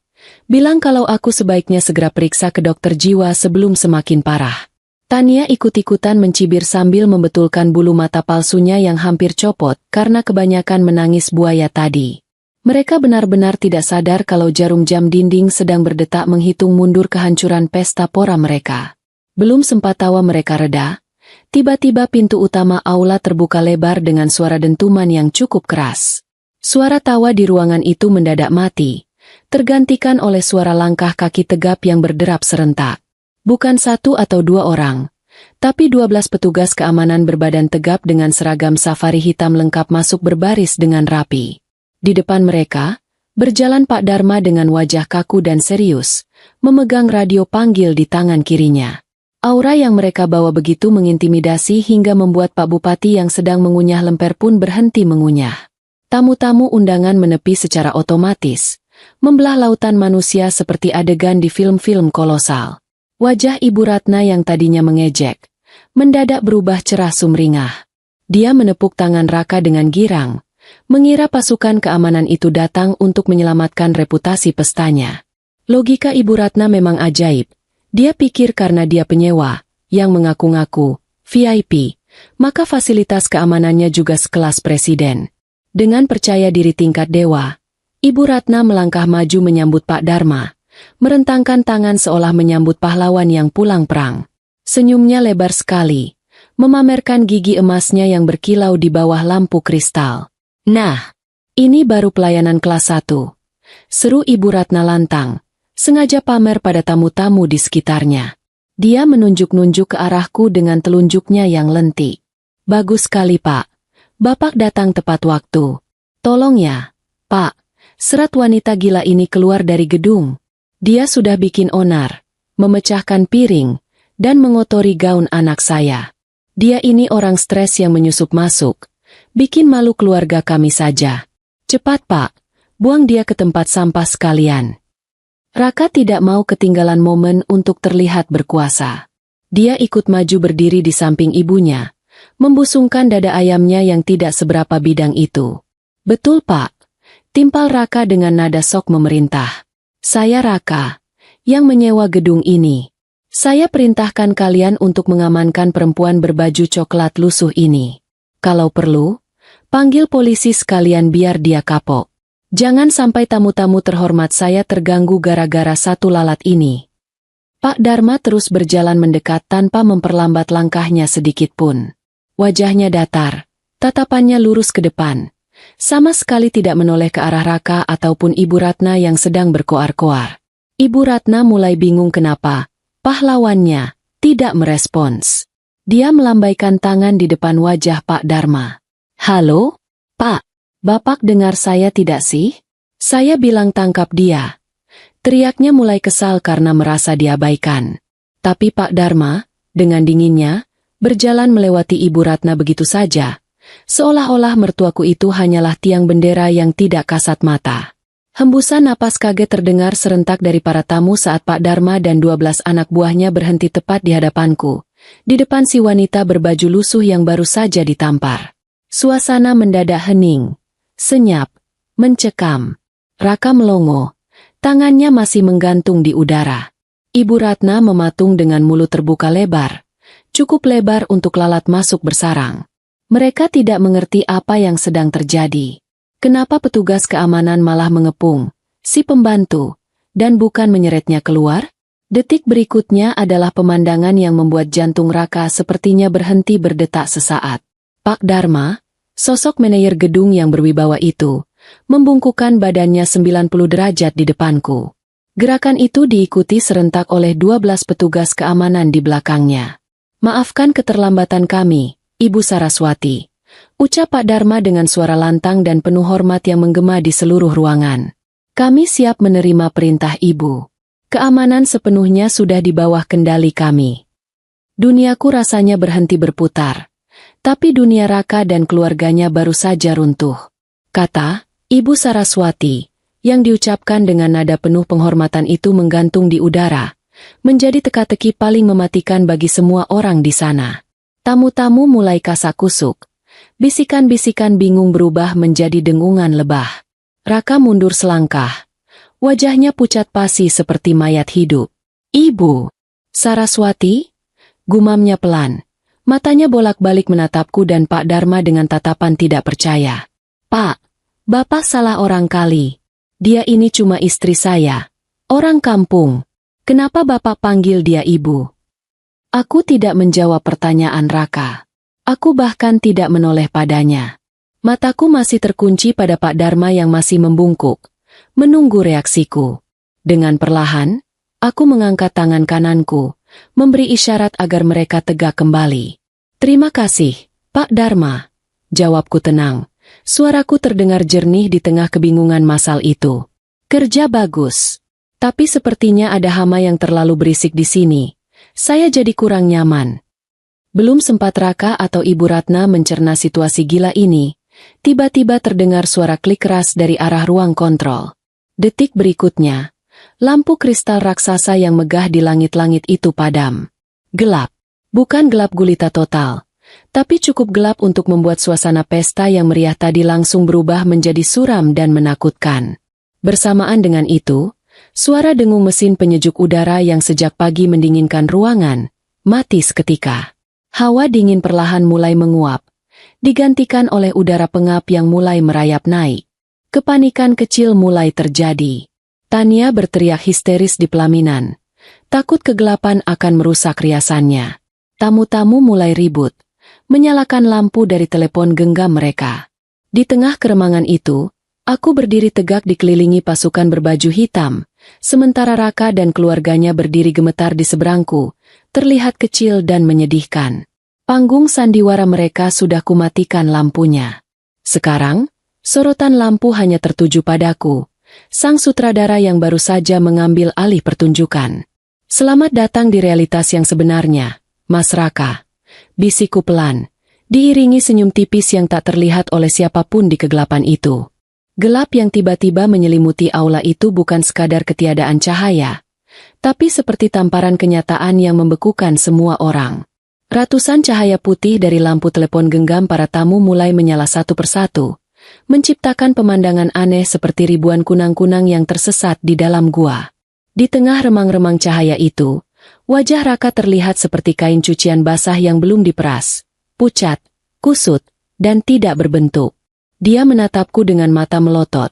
Bilang kalau aku sebaiknya segera periksa ke dokter jiwa sebelum semakin parah. Tania ikut-ikutan mencibir sambil membetulkan bulu mata palsunya yang hampir copot karena kebanyakan menangis buaya tadi. Mereka benar-benar tidak sadar kalau jarum jam dinding sedang berdetak menghitung mundur kehancuran pesta pora mereka. Belum sempat tawa mereka reda, tiba-tiba pintu utama aula terbuka lebar dengan suara dentuman yang cukup keras. Suara tawa di ruangan itu mendadak mati, tergantikan oleh suara langkah kaki tegap yang berderap serentak. Bukan satu atau dua orang, tapi 12 petugas keamanan berbadan tegap dengan seragam safari hitam lengkap masuk berbaris dengan rapi. Di depan mereka, berjalan Pak Dharma dengan wajah kaku dan serius, memegang radio panggil di tangan kirinya. Aura yang mereka bawa begitu mengintimidasi hingga membuat Pak Bupati yang sedang mengunyah lemper pun berhenti mengunyah. Tamu-tamu undangan menepi secara otomatis, membelah lautan manusia seperti adegan di film-film kolosal. Wajah Ibu Ratna yang tadinya mengejek, mendadak berubah cerah sumringah. Dia menepuk tangan Raka dengan girang, mengira pasukan keamanan itu datang untuk menyelamatkan reputasi pestanya. Logika Ibu Ratna memang ajaib. Dia pikir karena dia penyewa, yang mengaku-ngaku VIP, maka fasilitas keamanannya juga sekelas presiden. Dengan percaya diri tingkat dewa, Ibu Ratna melangkah maju menyambut Pak Dharma, merentangkan tangan seolah menyambut pahlawan yang pulang perang. Senyumnya lebar sekali, memamerkan gigi emasnya yang berkilau di bawah lampu kristal. Nah, ini baru pelayanan kelas 1. Seru Ibu Ratna lantang, sengaja pamer pada tamu-tamu di sekitarnya. Dia menunjuk-nunjuk ke arahku dengan telunjuknya yang lentik. Bagus sekali Pak, Bapak datang tepat waktu. Tolong ya, Pak, serat wanita gila ini keluar dari gedung. Dia sudah bikin onar, memecahkan piring, dan mengotori gaun anak saya. Dia ini orang stres yang menyusup masuk. Bikin malu keluarga kami saja. Cepat Pak, buang dia ke tempat sampah sekalian. Raka tidak mau ketinggalan momen untuk terlihat berkuasa. Dia ikut maju berdiri di samping ibunya, membusungkan dada ayamnya yang tidak seberapa bidang itu. Betul Pak, timpal Raka dengan nada sok memerintah. Saya Raka, yang menyewa gedung ini. Saya perintahkan kalian untuk mengamankan perempuan berbaju coklat lusuh ini. Kalau perlu, panggil polisi sekalian biar dia kapok. Jangan sampai tamu-tamu terhormat saya terganggu gara-gara satu lalat ini. Pak Dharma terus berjalan mendekat tanpa memperlambat langkahnya sedikit pun. Wajahnya datar, tatapannya lurus ke depan. Sama sekali tidak menoleh ke arah Raka ataupun Ibu Ratna yang sedang berkoar-koar. Ibu Ratna mulai bingung kenapa pahlawannya tidak merespons. Dia melambaikan tangan di depan wajah Pak Dharma. "Halo, Pak, Bapak dengar saya tidak sih?" Saya bilang tangkap dia. Teriaknya mulai kesal karena merasa diabaikan. Tapi Pak Dharma, dengan dinginnya, berjalan melewati Ibu Ratna begitu saja. Seolah-olah mertuaku itu hanyalah tiang bendera yang tidak kasat mata. Hembusan napas kaget terdengar serentak dari para tamu saat Pak Dharma dan 12 anak buahnya berhenti tepat di hadapanku. Di depan si wanita berbaju lusuh yang baru saja ditampar. Suasana mendadak hening, senyap, mencekam. Raka melongo. Tangannya masih menggantung di udara. Ibu Ratna mematung dengan mulut terbuka lebar. Cukup lebar untuk lalat masuk bersarang. Mereka tidak mengerti apa yang sedang terjadi. Kenapa petugas keamanan malah mengepung si pembantu dan bukan menyeretnya keluar? Detik berikutnya adalah pemandangan yang membuat jantung Raka sepertinya berhenti berdetak sesaat. Pak Dharma, sosok manajer gedung yang berwibawa itu, membungkukkan badannya 90 derajat di depanku. Gerakan itu diikuti serentak oleh 12 petugas keamanan di belakangnya. "Maafkan keterlambatan kami, Ibu Saraswati," ucap Pak Dharma dengan suara lantang dan penuh hormat yang menggema di seluruh ruangan. "Kami siap menerima perintah Ibu. Keamanan sepenuhnya sudah di bawah kendali kami." Duniaku rasanya berhenti berputar. Tapi dunia Raka dan keluarganya baru saja runtuh. Kata Ibu Saraswati, yang diucapkan dengan nada penuh penghormatan itu menggantung di udara, menjadi teka-teki paling mematikan bagi semua orang di sana. Tamu-tamu mulai kasak-kusuk. Bisikan-bisikan bingung berubah menjadi dengungan lebah. Raka mundur selangkah. Wajahnya pucat pasi seperti mayat hidup. "Ibu Saraswati?" gumamnya pelan. Matanya bolak-balik menatapku dan Pak Dharma dengan tatapan tidak percaya. "Pak, Bapak salah orang kali. Dia ini cuma istri saya. Orang kampung. Kenapa Bapak panggil dia Ibu?" Aku tidak menjawab pertanyaan Raka. Aku bahkan tidak menoleh padanya. Mataku masih terkunci pada Pak Dharma yang masih membungkuk, menunggu reaksiku. Dengan perlahan, aku mengangkat tangan kananku, memberi isyarat agar mereka tegak kembali. "Terima kasih, Pak Dharma," jawabku tenang. Suaraku terdengar jernih di tengah kebingungan masal itu. "Kerja bagus. Tapi sepertinya ada hama yang terlalu berisik di sini. Saya jadi kurang nyaman." Belum sempat Raka atau Ibu Ratna mencerna situasi gila ini, tiba-tiba terdengar suara klik keras dari arah ruang kontrol. Detik berikutnya, lampu kristal raksasa yang megah di langit-langit itu padam. Gelap. Bukan gelap gulita total, tapi cukup gelap untuk membuat suasana pesta yang meriah tadi langsung berubah menjadi suram dan menakutkan. Bersamaan dengan itu, suara dengung mesin penyejuk udara yang sejak pagi mendinginkan ruangan, mati seketika. Hawa dingin perlahan mulai menguap, digantikan oleh udara pengap yang mulai merayap naik. Kepanikan kecil mulai terjadi. Tania berteriak histeris di pelaminan. Takut kegelapan akan merusak riasannya. Tamu-tamu mulai ribut, menyalakan lampu dari telepon genggam mereka. Di tengah keremangan itu, aku berdiri tegak dikelilingi pasukan berbaju hitam, sementara Raka dan keluarganya berdiri gemetar di seberangku, terlihat kecil dan menyedihkan. Panggung sandiwara mereka sudah kumatikan lampunya. Sekarang, sorotan lampu hanya tertuju padaku, sang sutradara yang baru saja mengambil alih pertunjukan. "Selamat datang di realitas yang sebenarnya, Mas Raka," bisikku pelan, diiringi senyum tipis yang tak terlihat oleh siapapun di kegelapan itu. Gelap yang tiba-tiba menyelimuti aula itu bukan sekadar ketiadaan cahaya, tapi seperti tamparan kenyataan yang membekukan semua orang. Ratusan cahaya putih dari lampu telepon genggam para tamu mulai menyala satu persatu, menciptakan pemandangan aneh seperti ribuan kunang-kunang yang tersesat di dalam gua. Di tengah remang-remang cahaya itu, wajah Raka terlihat seperti kain cucian basah yang belum diperas, pucat, kusut, dan tidak berbentuk. Dia menatapku dengan mata melotot.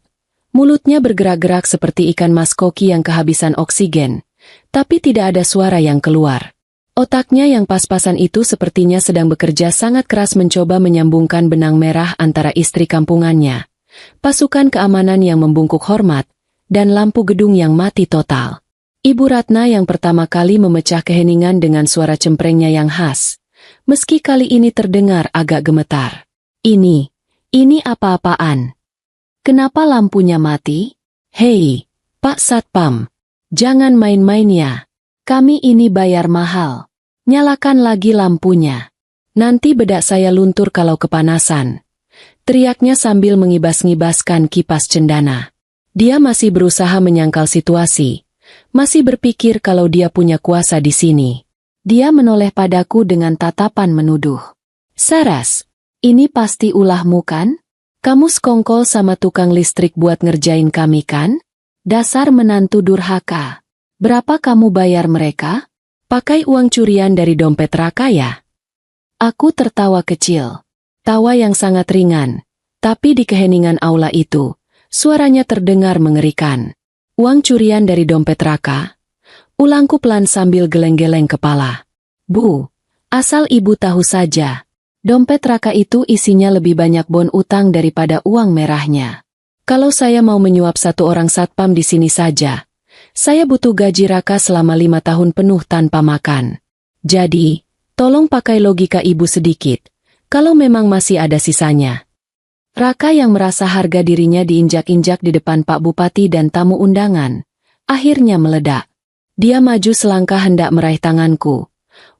Mulutnya bergerak-gerak seperti ikan mas koki yang kehabisan oksigen, tapi tidak ada suara yang keluar. Otaknya yang pas-pasan itu sepertinya sedang bekerja sangat keras mencoba menyambungkan benang merah antara istri kampungannya, pasukan keamanan yang membungkuk hormat, dan lampu gedung yang mati total. Ibu Ratna yang pertama kali memecah keheningan dengan suara cemprengnya yang khas, meski kali ini terdengar agak gemetar. Ini apa-apaan? Kenapa lampunya mati? Hei, Pak Satpam, jangan main-main ya. Kami ini bayar mahal. Nyalakan lagi lampunya. Nanti bedak saya luntur kalau kepanasan. Teriaknya sambil mengibas-ngibaskan kipas cendana. Dia masih berusaha menyangkal situasi. Masih berpikir kalau dia punya kuasa di sini. Dia menoleh padaku dengan tatapan menuduh. Saras, ini pasti ulahmu kan? Kamu sekongkol sama tukang listrik buat ngerjain kami kan? Dasar menantu durhaka. Berapa kamu bayar mereka? Pakai uang curian dari dompet Raka ya? Aku tertawa kecil. Tawa yang sangat ringan. Tapi di keheningan aula itu, suaranya terdengar mengerikan. Uang curian dari dompet Raka? Ulangku pelan sambil geleng-geleng kepala. Bu, asal ibu tahu saja. Dompet Raka itu isinya lebih banyak bon utang daripada uang merahnya. Kalau saya mau menyuap satu orang satpam di sini saja, saya butuh gaji Raka selama 5 tahun penuh tanpa makan. Jadi, tolong pakai logika ibu sedikit, kalau memang masih ada sisanya. Raka yang merasa harga dirinya diinjak-injak di depan Pak Bupati dan tamu undangan, akhirnya meledak. Dia maju selangkah hendak meraih tanganku.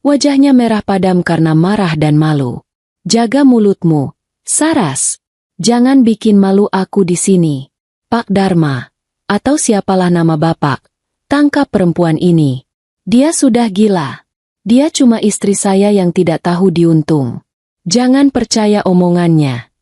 Wajahnya merah padam karena marah dan malu. Jaga mulutmu, Saras. Jangan bikin malu aku di sini. Pak Dharma, atau siapalah nama bapak, tangkap perempuan ini. Dia sudah gila. Dia cuma istri saya yang tidak tahu diuntung. Jangan percaya omongannya.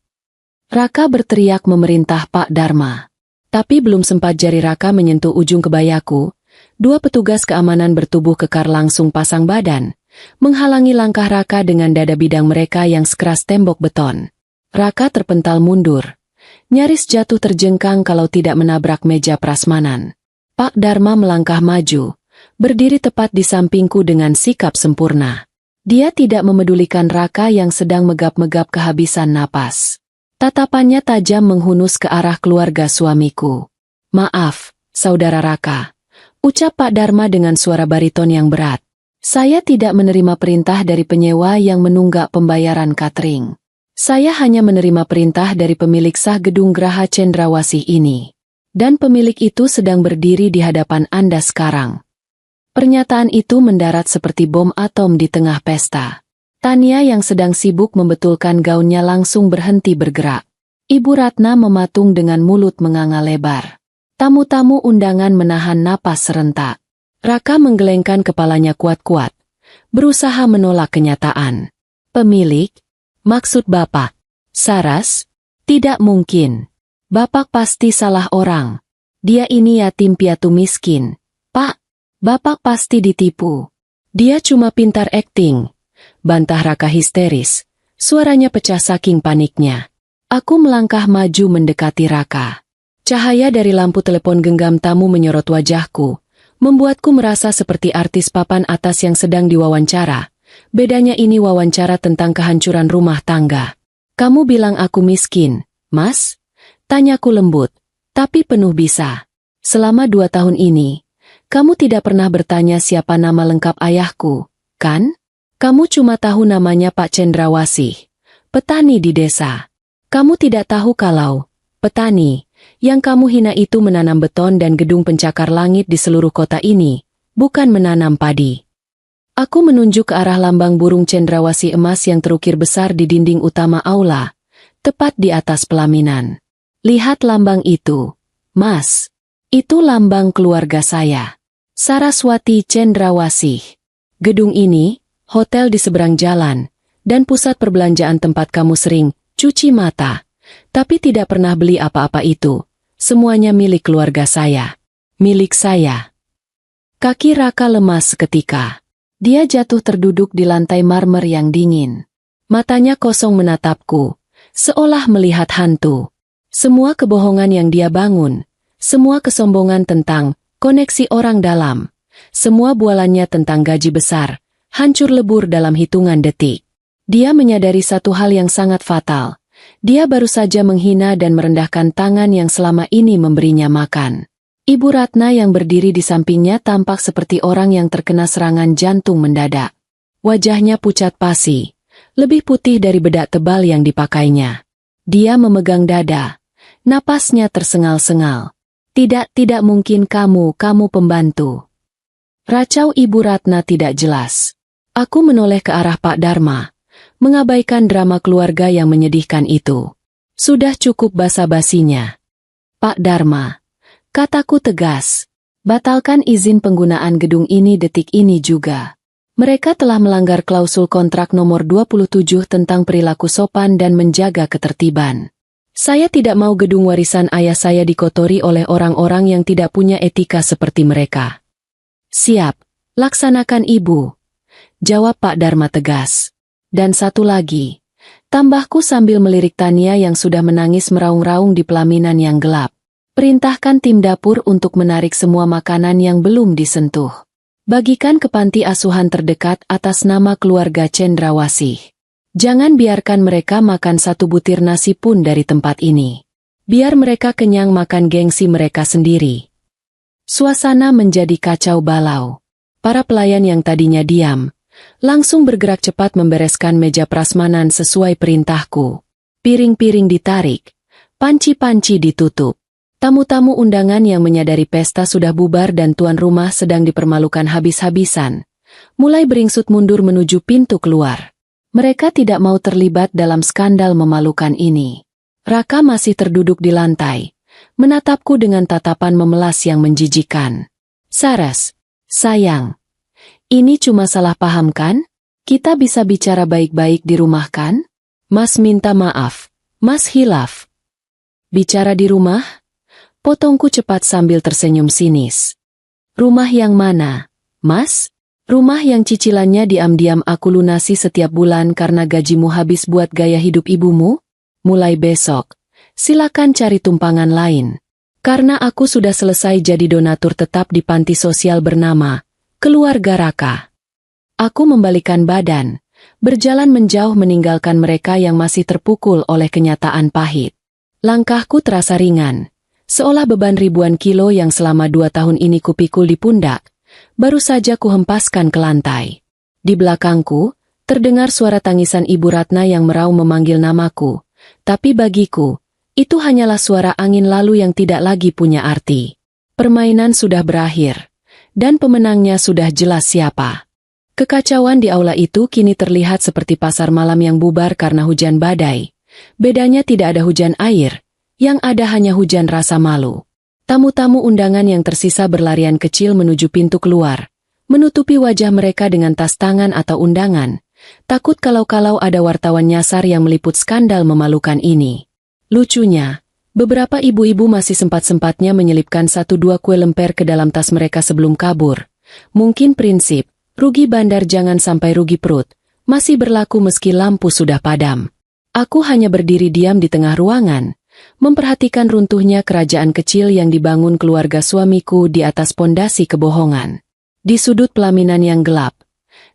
Raka berteriak memerintah Pak Dharma. Tapi belum sempat jari Raka menyentuh ujung kebayaku, 2 petugas keamanan bertubuh kekar langsung pasang badan, menghalangi langkah Raka dengan dada bidang mereka yang sekeras tembok beton. Raka terpental mundur, nyaris jatuh terjengkang kalau tidak menabrak meja prasmanan. Pak Dharma melangkah maju, berdiri tepat di sampingku dengan sikap sempurna. Dia tidak memedulikan Raka yang sedang megap-megap kehabisan napas. Tatapannya tajam menghunus ke arah keluarga suamiku. Maaf, saudara Raka, ucap Pak Dharma dengan suara bariton yang berat. Saya tidak menerima perintah dari penyewa yang menunggak pembayaran catering. Saya hanya menerima perintah dari pemilik sah gedung Graha Cendrawasih ini. Dan pemilik itu sedang berdiri di hadapan Anda sekarang. Pernyataan itu mendarat seperti bom atom di tengah pesta. Tania yang sedang sibuk membetulkan gaunnya langsung berhenti bergerak. Ibu Ratna mematung dengan mulut menganga lebar. Tamu-tamu undangan menahan napas serentak. Raka menggelengkan kepalanya kuat-kuat, berusaha menolak kenyataan. Pemilik? Maksud Bapak? Saras? Tidak mungkin. Bapak pasti salah orang. Dia ini yatim piatu miskin. Pak, Bapak pasti ditipu. Dia cuma pintar akting. Bantah Raka histeris. Suaranya pecah saking paniknya. Aku melangkah maju mendekati Raka. Cahaya dari lampu telepon genggam tamu menyorot wajahku, membuatku merasa seperti artis papan atas yang sedang diwawancara. Bedanya ini wawancara tentang kehancuran rumah tangga. Kamu bilang aku miskin, Mas? Tanyaku lembut, tapi penuh bisa. Selama 2 tahun ini, kamu tidak pernah bertanya siapa nama lengkap ayahku, kan? Kamu cuma tahu namanya Pak Cendrawasih, petani di desa. Kamu tidak tahu kalau petani yang kamu hina itu menanam beton dan gedung pencakar langit di seluruh kota ini, bukan menanam padi. Aku menunjuk ke arah lambang burung cendrawasih emas yang terukir besar di dinding utama aula, tepat di atas pelaminan. Lihat lambang itu, Mas. Itu lambang keluarga saya. Saraswati Cendrawasih. Gedung ini, hotel di seberang jalan, dan pusat perbelanjaan tempat kamu sering cuci mata, tapi tidak pernah beli apa-apa itu. Semuanya milik keluarga saya. Milik saya. Kaki Raka lemas seketika. Dia jatuh terduduk di lantai marmer yang dingin. Matanya kosong menatapku, seolah melihat hantu. Semua kebohongan yang dia bangun, semua kesombongan tentang koneksi orang dalam, Semua bualannya tentang gaji besar, hancur lebur dalam hitungan detik. Dia menyadari satu hal yang sangat fatal. Dia baru saja menghina dan merendahkan tangan yang selama ini memberinya makan. Ibu Ratna yang berdiri di sampingnya tampak seperti orang yang terkena serangan jantung mendadak. Wajahnya pucat pasi, lebih putih dari bedak tebal yang dipakainya. Dia memegang dada. Napasnya tersengal-sengal. Tidak mungkin kamu pembantu. Racau Ibu Ratna tidak jelas. Aku menoleh ke arah Pak Dharma, mengabaikan drama keluarga yang menyedihkan itu. Sudah cukup basa-basinya. Pak Dharma, kataku tegas, batalkan izin penggunaan gedung ini detik ini juga. Mereka telah melanggar klausul kontrak nomor 27 tentang perilaku sopan dan menjaga ketertiban. Saya tidak mau gedung warisan ayah saya dikotori oleh orang-orang yang tidak punya etika seperti mereka. Siap, laksanakan Ibu, jawab Pak Dharma tegas. Dan satu lagi, tambahku sambil melirik Tania yang sudah menangis meraung-raung di pelaminan yang gelap. Perintahkan tim dapur untuk menarik semua makanan yang belum disentuh. Bagikan ke panti asuhan terdekat atas nama keluarga Cendrawasih. Jangan biarkan mereka makan satu butir nasi pun dari tempat ini. Biar mereka kenyang makan gengsi mereka sendiri. Suasana menjadi kacau balau. Para pelayan yang tadinya diam, langsung bergerak cepat membereskan meja prasmanan sesuai perintahku. Piring-piring ditarik, panci-panci ditutup. Tamu-tamu undangan yang menyadari pesta sudah bubar dan tuan rumah sedang dipermalukan habis-habisan, mulai beringsut mundur menuju pintu keluar. Mereka tidak mau terlibat dalam skandal memalukan ini. Raka masih terduduk di lantai, menatapku dengan tatapan memelas yang menjijikan. Saras, sayang, ini cuma salah paham kan? Kita bisa bicara baik-baik di rumah kan? Mas minta maaf, Mas hilaf. Bicara di rumah? Potongku cepat sambil tersenyum sinis. Rumah yang mana, Mas? Rumah yang cicilannya diam-diam aku lunasi setiap bulan karena gajimu habis buat gaya hidup ibumu? Mulai besok, silakan cari tumpangan lain. Karena aku sudah selesai jadi donatur tetap di panti sosial bernama Keluarga Raka. Aku membalikan badan, berjalan menjauh meninggalkan mereka yang masih terpukul oleh kenyataan pahit. Langkahku terasa ringan, seolah beban ribuan kilo yang selama 2 tahun ini kupikul di pundak, baru saja kuhempaskan ke lantai. Di belakangku, terdengar suara tangisan Ibu Ratna yang meraung memanggil namaku, tapi bagiku, itu hanyalah suara angin lalu yang tidak lagi punya arti. Permainan sudah berakhir, dan pemenangnya sudah jelas siapa. Kekacauan di aula itu kini terlihat seperti pasar malam yang bubar karena hujan badai. Bedanya tidak ada hujan air, yang ada hanya hujan rasa malu. Tamu-tamu undangan yang tersisa berlarian kecil menuju pintu keluar, menutupi wajah mereka dengan tas tangan atau undangan, takut kalau-kalau ada wartawan nyasar yang meliput skandal memalukan ini. Lucunya, beberapa ibu-ibu masih sempat-sempatnya menyelipkan 1-2 kue lemper ke dalam tas mereka sebelum kabur. Mungkin prinsip, rugi bandar jangan sampai rugi perut, masih berlaku meski lampu sudah padam. Aku hanya berdiri diam di tengah ruangan, memperhatikan runtuhnya kerajaan kecil yang dibangun keluarga suamiku di atas pondasi kebohongan. Di sudut pelaminan yang gelap,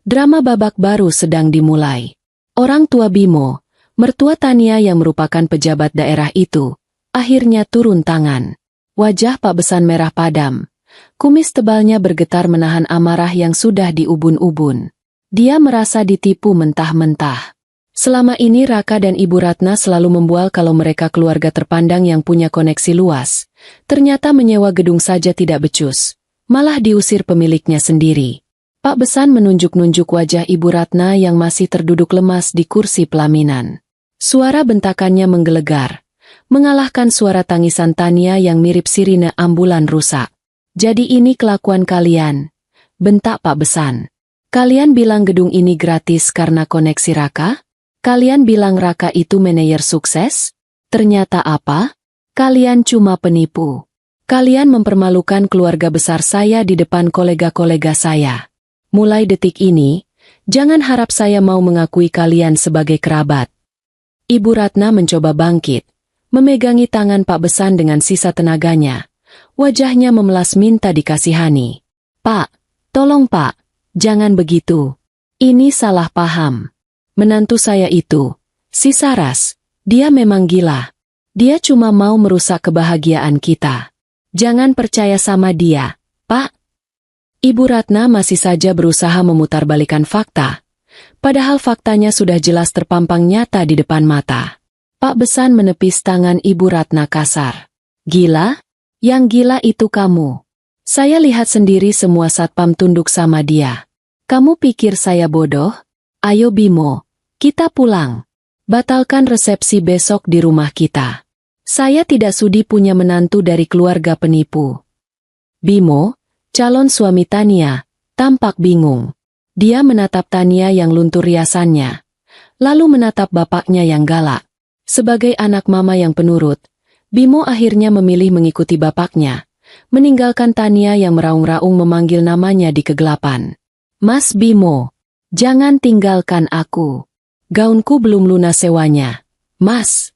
drama babak baru sedang dimulai. Orang tua Bimo, mertua Tania yang merupakan pejabat daerah itu, akhirnya turun tangan. Wajah Pak Besan merah padam, kumis tebalnya bergetar menahan amarah yang sudah diubun-ubun. Dia merasa ditipu mentah-mentah. Selama ini Raka dan Ibu Ratna selalu membual kalau mereka keluarga terpandang yang punya koneksi luas. Ternyata menyewa gedung saja tidak becus, malah diusir pemiliknya sendiri. Pak Besan menunjuk-nunjuk wajah Ibu Ratna yang masih terduduk lemas di kursi pelaminan. Suara bentakannya menggelegar, mengalahkan suara tangisan Tania yang mirip sirine ambulan rusak. Jadi ini kelakuan kalian, bentak Pak Besan. Kalian bilang gedung ini gratis karena koneksi Raka? Kalian bilang Raka itu manajer sukses? Ternyata apa? Kalian cuma penipu. Kalian mempermalukan keluarga besar saya di depan kolega-kolega saya. Mulai detik ini, jangan harap saya mau mengakui kalian sebagai kerabat. Ibu Ratna mencoba bangkit, memegangi tangan Pak Besan dengan sisa tenaganya. Wajahnya memelas minta dikasihani. Pak, Tolong Pak, jangan begitu. Ini salah paham. Menantu saya itu, si Saras, dia memang gila. Dia cuma mau merusak kebahagiaan kita. Jangan percaya sama dia, Pak. Ibu Ratna masih saja berusaha memutarbalikan fakta. Padahal faktanya sudah jelas terpampang nyata di depan mata. Pak Besan menepis tangan Ibu Ratna kasar. Gila? Yang gila itu kamu. Saya lihat sendiri semua satpam tunduk sama dia. Kamu pikir saya bodoh? Ayo Bimo, kita pulang. Batalkan resepsi besok di rumah kita. Saya tidak sudi punya menantu dari keluarga penipu. Bimo, calon suami Tania, tampak bingung. Dia menatap Tania yang luntur riasannya, lalu menatap bapaknya yang galak. Sebagai anak mama yang penurut, Bimo akhirnya memilih mengikuti bapaknya, meninggalkan Tania yang meraung-raung memanggil namanya di kegelapan. Mas Bimo, jangan tinggalkan aku. Gaunku belum lunas sewanya. Mas,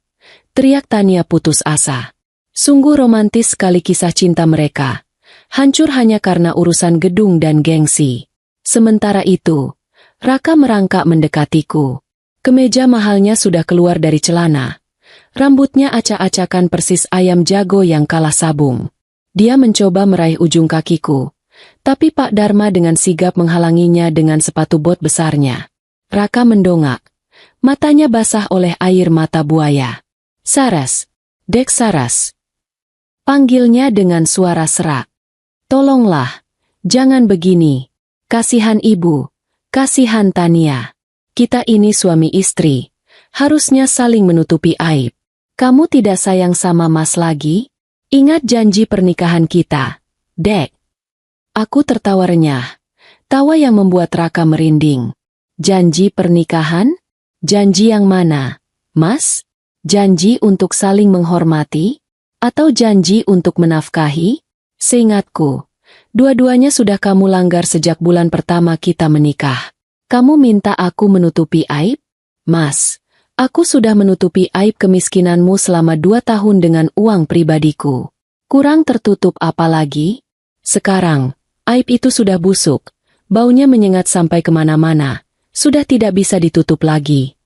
teriak Tania putus asa. Sungguh romantis sekali kisah cinta mereka. Hancur hanya karena urusan gedung dan gengsi. Sementara itu, Raka merangkak mendekatiku. Kemeja mahalnya sudah keluar dari celana. Rambutnya acak-acakan persis ayam jago yang kalah sabung. Dia mencoba meraih ujung kakiku. Tapi Pak Dharma dengan sigap menghalanginya dengan sepatu bot besarnya. Raka mendongak. Matanya basah oleh air mata buaya. Saras, Dek Saras. Panggilnya dengan suara serak. Tolonglah, jangan begini. Kasihan ibu, kasihan Tania. Kita ini suami istri, harusnya saling menutupi aib. Kamu tidak sayang sama Mas lagi? Ingat janji pernikahan kita, Dek. Aku tertawa renyah, tawa yang membuat Raka merinding. Janji pernikahan? Janji yang mana, Mas? Janji untuk saling menghormati? Atau janji untuk menafkahi? Seingatku, dua-duanya sudah kamu langgar sejak bulan pertama kita menikah. Kamu minta aku menutupi aib? Mas, aku sudah menutupi aib kemiskinanmu selama 2 tahun dengan uang pribadiku. Kurang tertutup apa lagi? Sekarang, aib itu sudah busuk, baunya menyengat sampai kemana-mana, sudah tidak bisa ditutup lagi.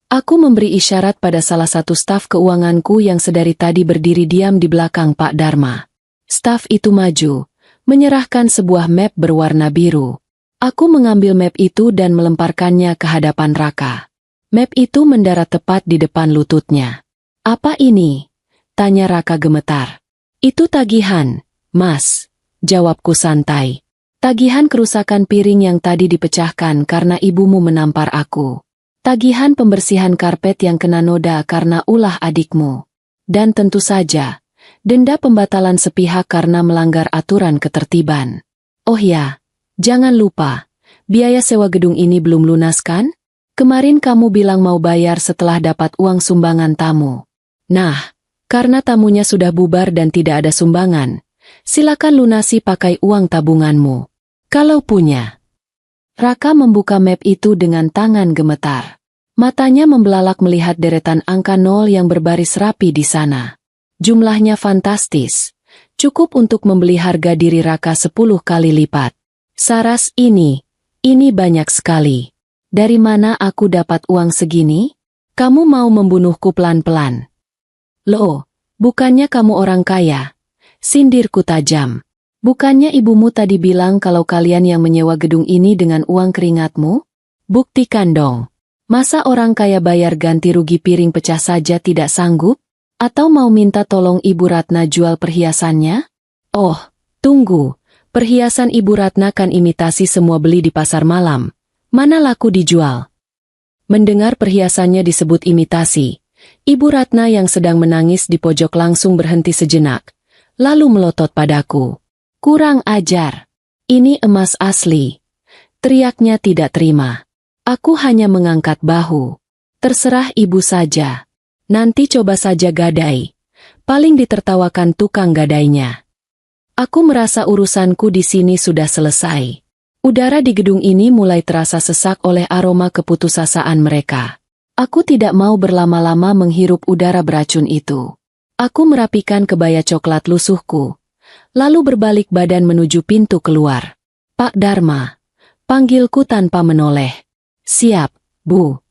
Aku memberi isyarat pada salah satu staf keuanganku yang sedari tadi berdiri diam di belakang Pak Dharma. Staf itu maju, menyerahkan sebuah map berwarna biru. Aku mengambil map itu dan melemparkannya ke hadapan Raka. Map itu mendarat tepat di depan lututnya. Apa ini? Tanya Raka gemetar. Itu tagihan, Mas. Jawabku santai. Tagihan kerusakan piring yang tadi dipecahkan karena ibumu menampar aku. Tagihan pembersihan karpet yang kena noda karena ulah adikmu. Dan tentu saja, denda pembatalan sepihak karena melanggar aturan ketertiban. Oh ya, jangan lupa, biaya sewa gedung ini belum lunas kan? Kemarin kamu bilang mau bayar setelah dapat uang sumbangan tamu. Nah, karena tamunya sudah bubar dan tidak ada sumbangan, silakan lunasi pakai uang tabunganmu. Kalau punya. Raka membuka map itu dengan tangan gemetar. Matanya membelalak melihat deretan angka 0 yang berbaris rapi di sana. Jumlahnya fantastis. Cukup untuk membeli harga diri Raka 10 kali lipat. Saras ini banyak sekali. Dari mana aku dapat uang segini? Kamu mau membunuhku pelan-pelan. Loh, bukannya kamu orang kaya? Sindirku tajam. Bukannya ibumu tadi bilang kalau kalian yang menyewa gedung ini dengan uang keringatmu? Buktikan dong. Masa orang kaya bayar ganti rugi piring pecah saja tidak sanggup? Atau mau minta tolong Ibu Ratna jual perhiasannya? Oh, tunggu. Perhiasan Ibu Ratna kan imitasi semua beli di pasar malam. Mana laku dijual? Mendengar perhiasannya disebut imitasi, Ibu Ratna yang sedang menangis di pojok langsung berhenti sejenak, lalu melotot padaku. Kurang ajar. Ini emas asli. Teriaknya tidak terima. Aku hanya mengangkat bahu. Terserah ibu saja. Nanti coba saja gadai. Paling ditertawakan tukang gadainya. Aku merasa urusanku di sini sudah selesai. Udara di gedung ini mulai terasa sesak oleh aroma keputusasaan mereka. Aku tidak mau berlama-lama menghirup udara beracun itu. Aku merapikan kebaya coklat lusuhku, lalu berbalik badan menuju pintu keluar. Pak Dharma, panggilku tanpa menoleh. Siap, Bu.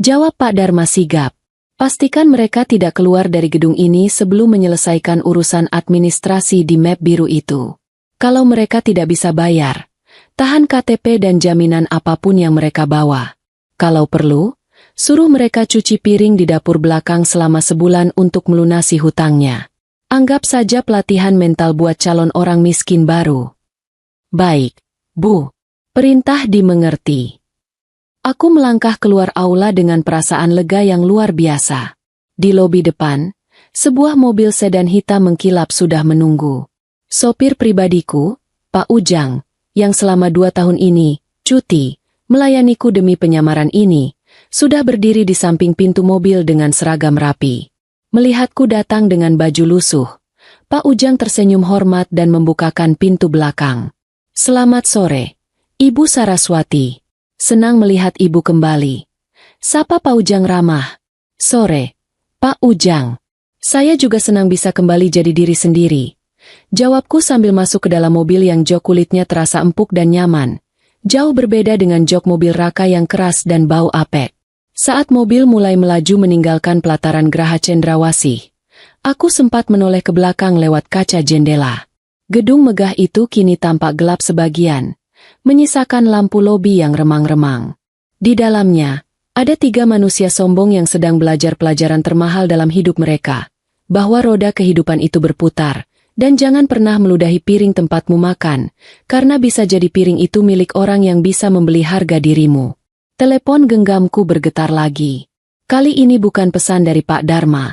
Jawab Pak Dharma sigap. Pastikan mereka tidak keluar dari gedung ini sebelum menyelesaikan urusan administrasi di map biru itu. Kalau mereka tidak bisa bayar, tahan KTP dan jaminan apapun yang mereka bawa. Kalau perlu, suruh mereka cuci piring di dapur belakang selama sebulan untuk melunasi hutangnya. Anggap saja pelatihan mental buat calon orang miskin baru. Baik, Bu. Perintah dimengerti. Aku melangkah keluar aula dengan perasaan lega yang luar biasa. Di lobi depan, sebuah mobil sedan hitam mengkilap sudah menunggu. Sopir pribadiku, Pak Ujang, yang selama 2 tahun ini, cuti, melayaniku demi penyamaran ini, sudah berdiri di samping pintu mobil dengan seragam rapi. Melihatku datang dengan baju lusuh, Pak Ujang tersenyum hormat dan membukakan pintu belakang. Selamat sore, Ibu Saraswati. Senang melihat Ibu kembali. Sapa Pak Ujang ramah. Sore, Pak Ujang. Saya juga senang bisa kembali jadi diri sendiri. Jawabku sambil masuk ke dalam mobil yang jok kulitnya terasa empuk dan nyaman. Jauh berbeda dengan jok mobil Raka yang keras dan bau apek. Saat mobil mulai melaju meninggalkan pelataran Geraha Cendrawasih, aku sempat menoleh ke belakang lewat kaca jendela. Gedung megah itu kini tampak gelap sebagian, menyisakan lampu lobi yang remang-remang. Di dalamnya, ada 3 manusia sombong yang sedang belajar pelajaran termahal dalam hidup mereka, bahwa roda kehidupan itu berputar, dan jangan pernah meludahi piring tempatmu makan, karena bisa jadi piring itu milik orang yang bisa membeli harga dirimu. Telepon genggamku bergetar lagi. Kali ini bukan pesan dari Pak Dharma,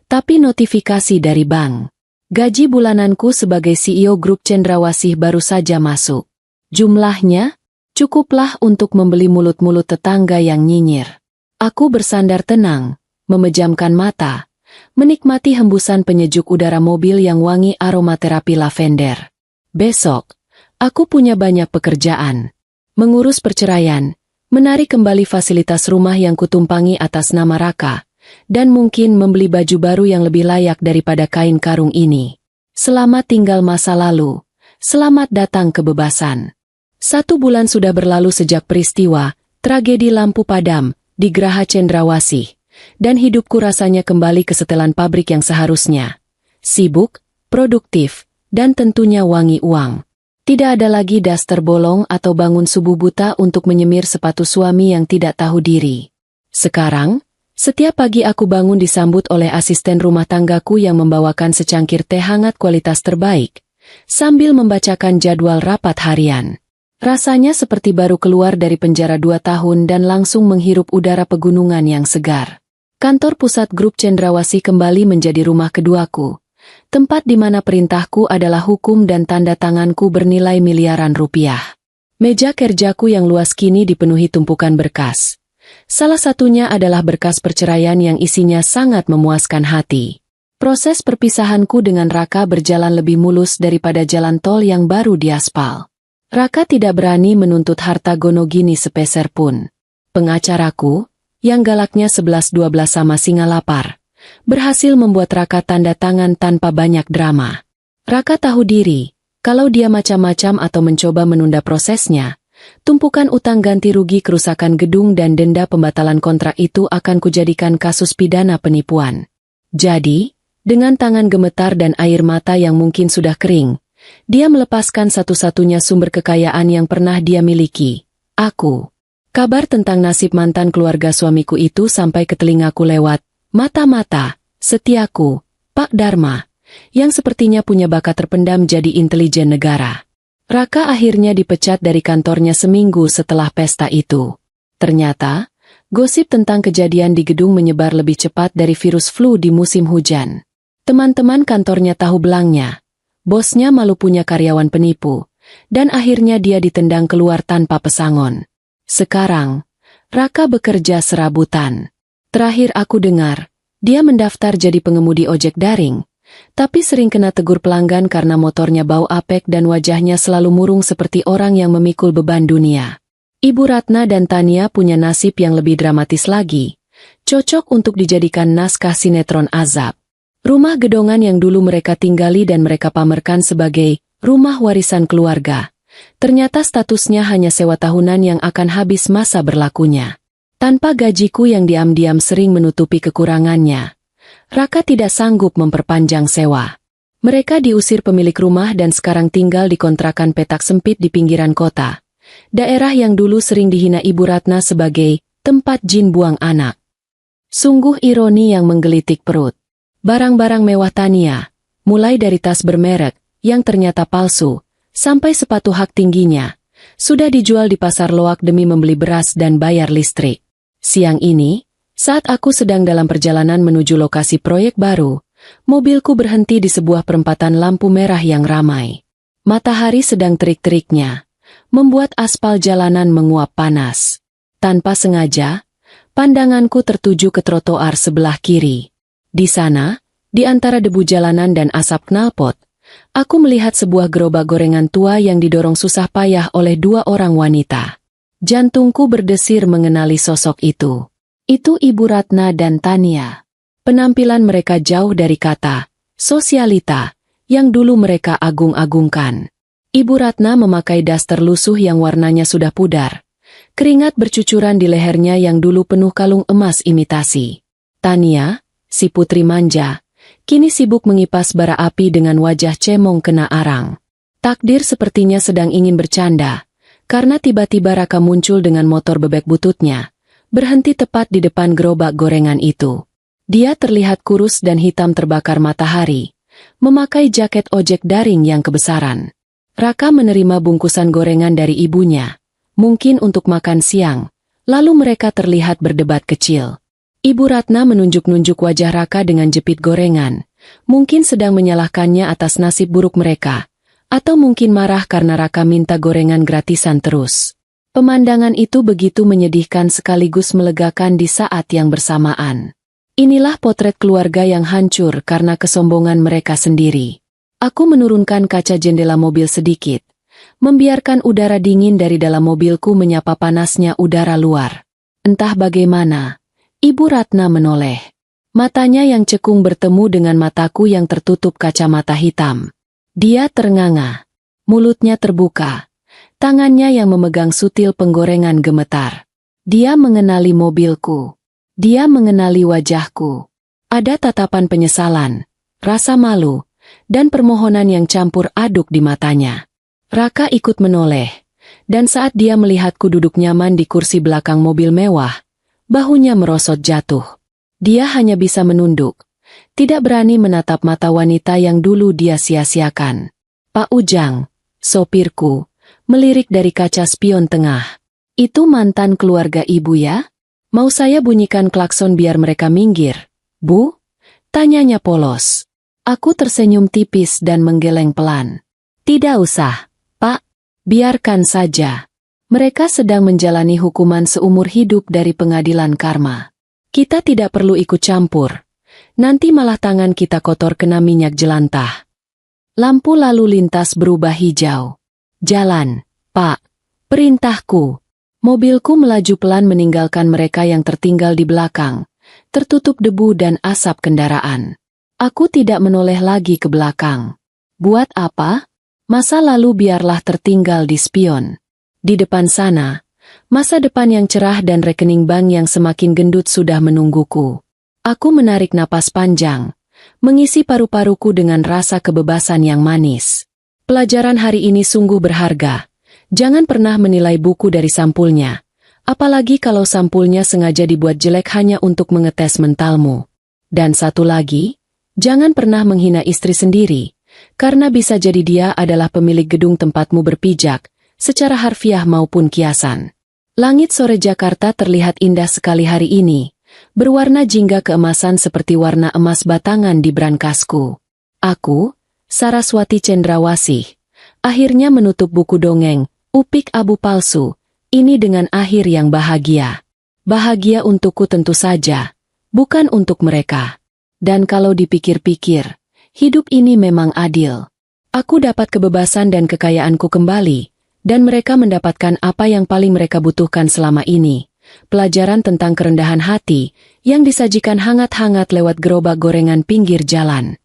tapi notifikasi dari bank. Gaji bulananku sebagai CEO grup Cendrawasih baru saja masuk. Jumlahnya cukuplah untuk membeli mulut-mulut tetangga yang nyinyir. Aku bersandar tenang, memejamkan mata, menikmati hembusan penyejuk udara mobil yang wangi aromaterapi lavender. Besok, aku punya banyak pekerjaan. Mengurus perceraian, menarik kembali fasilitas rumah yang kutumpangi atas nama Raka, dan mungkin membeli baju baru yang lebih layak daripada kain karung ini. Selamat tinggal masa lalu, selamat datang kebebasan. 1 bulan sudah berlalu sejak peristiwa, tragedi lampu padam, di Geraha Cendrawasih, dan hidupku rasanya kembali ke setelan pabrik yang seharusnya. Sibuk, produktif, dan tentunya wangi uang. Tidak ada lagi daster bolong atau bangun subuh buta untuk menyemir sepatu suami yang tidak tahu diri. Sekarang, setiap pagi aku bangun disambut oleh asisten rumah tanggaku yang membawakan secangkir teh hangat kualitas terbaik, sambil membacakan jadwal rapat harian. Rasanya seperti baru keluar dari penjara 2 tahun dan langsung menghirup udara pegunungan yang segar. Kantor pusat grup Cendrawasih kembali menjadi rumah keduaku, tempat di mana perintahku adalah hukum dan tanda tanganku bernilai miliaran rupiah. Meja kerjaku yang luas kini dipenuhi tumpukan berkas. Salah satunya adalah berkas perceraian yang isinya sangat memuaskan hati. Proses perpisahanku dengan Raka berjalan lebih mulus daripada jalan tol yang baru diaspal. Raka tidak berani menuntut harta gonogini sepeser pun. Pengacaraku, yang galaknya 11-12 sama singa lapar, berhasil membuat Raka tanda tangan tanpa banyak drama. Raka tahu diri, kalau dia macam-macam atau mencoba menunda prosesnya, tumpukan utang ganti rugi kerusakan gedung dan denda pembatalan kontrak itu akan kujadikan kasus pidana penipuan. Jadi, dengan tangan gemetar dan air mata yang mungkin sudah kering, dia melepaskan satu-satunya sumber kekayaan yang pernah dia miliki, aku. Kabar tentang nasib mantan keluarga suamiku itu sampai ke telingaku lewat mata-mata setiaku, Pak Dharma, yang sepertinya punya bakat terpendam jadi intelijen negara. Raka akhirnya dipecat dari kantornya seminggu setelah pesta itu. Ternyata, gosip tentang kejadian di gedung menyebar lebih cepat dari virus flu di musim hujan. Teman-teman kantornya tahu belangnya. Bosnya malu punya karyawan penipu, dan akhirnya dia ditendang keluar tanpa pesangon. Sekarang, Raka bekerja serabutan. Terakhir aku dengar, dia mendaftar jadi pengemudi ojek daring, tapi sering kena tegur pelanggan karena motornya bau apek dan wajahnya selalu murung seperti orang yang memikul beban dunia. Ibu Ratna dan Tania punya nasib yang lebih dramatis lagi, cocok untuk dijadikan naskah sinetron azab. Rumah gedongan yang dulu mereka tinggali dan mereka pamerkan sebagai rumah warisan keluarga, Ternyata statusnya hanya sewa tahunan yang akan habis masa berlakunya. Tanpa gajiku yang diam-diam sering menutupi kekurangannya, Raka tidak sanggup memperpanjang sewa. Mereka diusir pemilik rumah dan sekarang tinggal di kontrakan petak sempit di pinggiran kota. Daerah yang dulu sering dihina Ibu Ratna sebagai tempat jin buang anak. Sungguh ironi yang menggelitik perut. Barang-barang mewah Tania, mulai dari tas bermerek yang ternyata palsu, sampai sepatu hak tingginya, sudah dijual di pasar loak demi membeli beras dan bayar listrik. Siang ini, saat aku sedang dalam perjalanan menuju lokasi proyek baru, mobilku berhenti di sebuah perempatan lampu merah yang ramai. Matahari sedang terik-teriknya, membuat aspal jalanan menguap panas. Tanpa sengaja, pandanganku tertuju ke trotoar sebelah kiri. Di sana, di antara debu jalanan dan asap knalpot, aku melihat sebuah gerobak gorengan tua yang didorong susah payah oleh dua orang wanita. Jantungku berdesir mengenali sosok itu. Itu Ibu Ratna dan Tania. Penampilan mereka jauh dari kata sosialita yang dulu mereka agung-agungkan. Ibu Ratna memakai daster lusuh yang warnanya sudah pudar. Keringat bercucuran di lehernya yang dulu penuh kalung emas imitasi. Tania, si putri manja, kini sibuk mengipas bara api dengan wajah cemong kena arang. Takdir sepertinya sedang ingin bercanda, karena tiba-tiba Raka muncul dengan motor bebek bututnya, berhenti tepat di depan gerobak gorengan itu. Dia terlihat kurus dan hitam terbakar matahari, memakai jaket ojek daring yang kebesaran. Raka menerima bungkusan gorengan dari ibunya, mungkin untuk makan siang, lalu mereka terlihat berdebat kecil. Ibu Ratna menunjuk-nunjuk wajah Raka dengan jepit gorengan, mungkin sedang menyalahkannya atas nasib buruk mereka, atau mungkin marah karena Raka minta gorengan gratisan terus. Pemandangan itu begitu menyedihkan sekaligus melegakan di saat yang bersamaan. Inilah potret keluarga yang hancur karena kesombongan mereka sendiri. Aku menurunkan kaca jendela mobil sedikit, membiarkan udara dingin dari dalam mobilku menyapa panasnya udara luar. Entah bagaimana, Ibu Ratna menoleh. Matanya yang cekung bertemu dengan mataku yang tertutup kacamata hitam. Dia ternganga. Mulutnya terbuka. Tangannya yang memegang sutil penggorengan gemetar. Dia mengenali mobilku. Dia mengenali wajahku. Ada tatapan penyesalan, rasa malu, dan permohonan yang campur aduk di matanya. Raka ikut menoleh, dan saat dia melihatku duduk nyaman di kursi belakang mobil mewah, bahunya merosot jatuh. Dia hanya bisa menunduk, tidak berani menatap mata wanita yang dulu dia sia-siakan. Pak Ujang, sopirku, melirik dari kaca spion tengah. Itu mantan keluarga ibu ya? Mau saya bunyikan klakson biar mereka minggir, Bu? Tanyanya polos. Aku tersenyum tipis dan menggeleng pelan. Tidak usah, Pak. Biarkan saja. Mereka sedang menjalani hukuman seumur hidup dari pengadilan karma. Kita tidak perlu ikut campur. Nanti malah tangan kita kotor kena minyak jelantah. Lampu lalu lintas berubah hijau. Jalan, Pak. Perintahku. Mobilku melaju pelan meninggalkan mereka yang tertinggal di belakang, tertutup debu dan asap kendaraan. Aku tidak menoleh lagi ke belakang. Buat apa? Masa lalu biarlah tertinggal di spion. Di depan sana, masa depan yang cerah dan rekening bank yang semakin gendut sudah menungguku. Aku menarik napas panjang, mengisi paru-paruku dengan rasa kebebasan yang manis. Pelajaran hari ini sungguh berharga. Jangan pernah menilai buku dari sampulnya, apalagi kalau sampulnya sengaja dibuat jelek hanya untuk mengetes mentalmu. Dan satu lagi, jangan pernah menghina istri sendiri, karena bisa jadi dia adalah pemilik gedung tempatmu berpijak, secara harfiah maupun kiasan. Langit sore Jakarta terlihat indah sekali hari ini, berwarna jingga keemasan seperti warna emas batangan di brankasku. Aku, Saraswati Cendrawasih, akhirnya menutup buku dongeng, Upik Abu Palsu, ini dengan akhir yang bahagia. Bahagia untukku tentu saja, bukan untuk mereka. Dan kalau dipikir-pikir, hidup ini memang adil. Aku dapat kebebasan dan kekayaanku kembali, dan mereka mendapatkan apa yang paling mereka butuhkan selama ini. Pelajaran tentang kerendahan hati, yang disajikan hangat-hangat lewat gerobak gorengan pinggir jalan.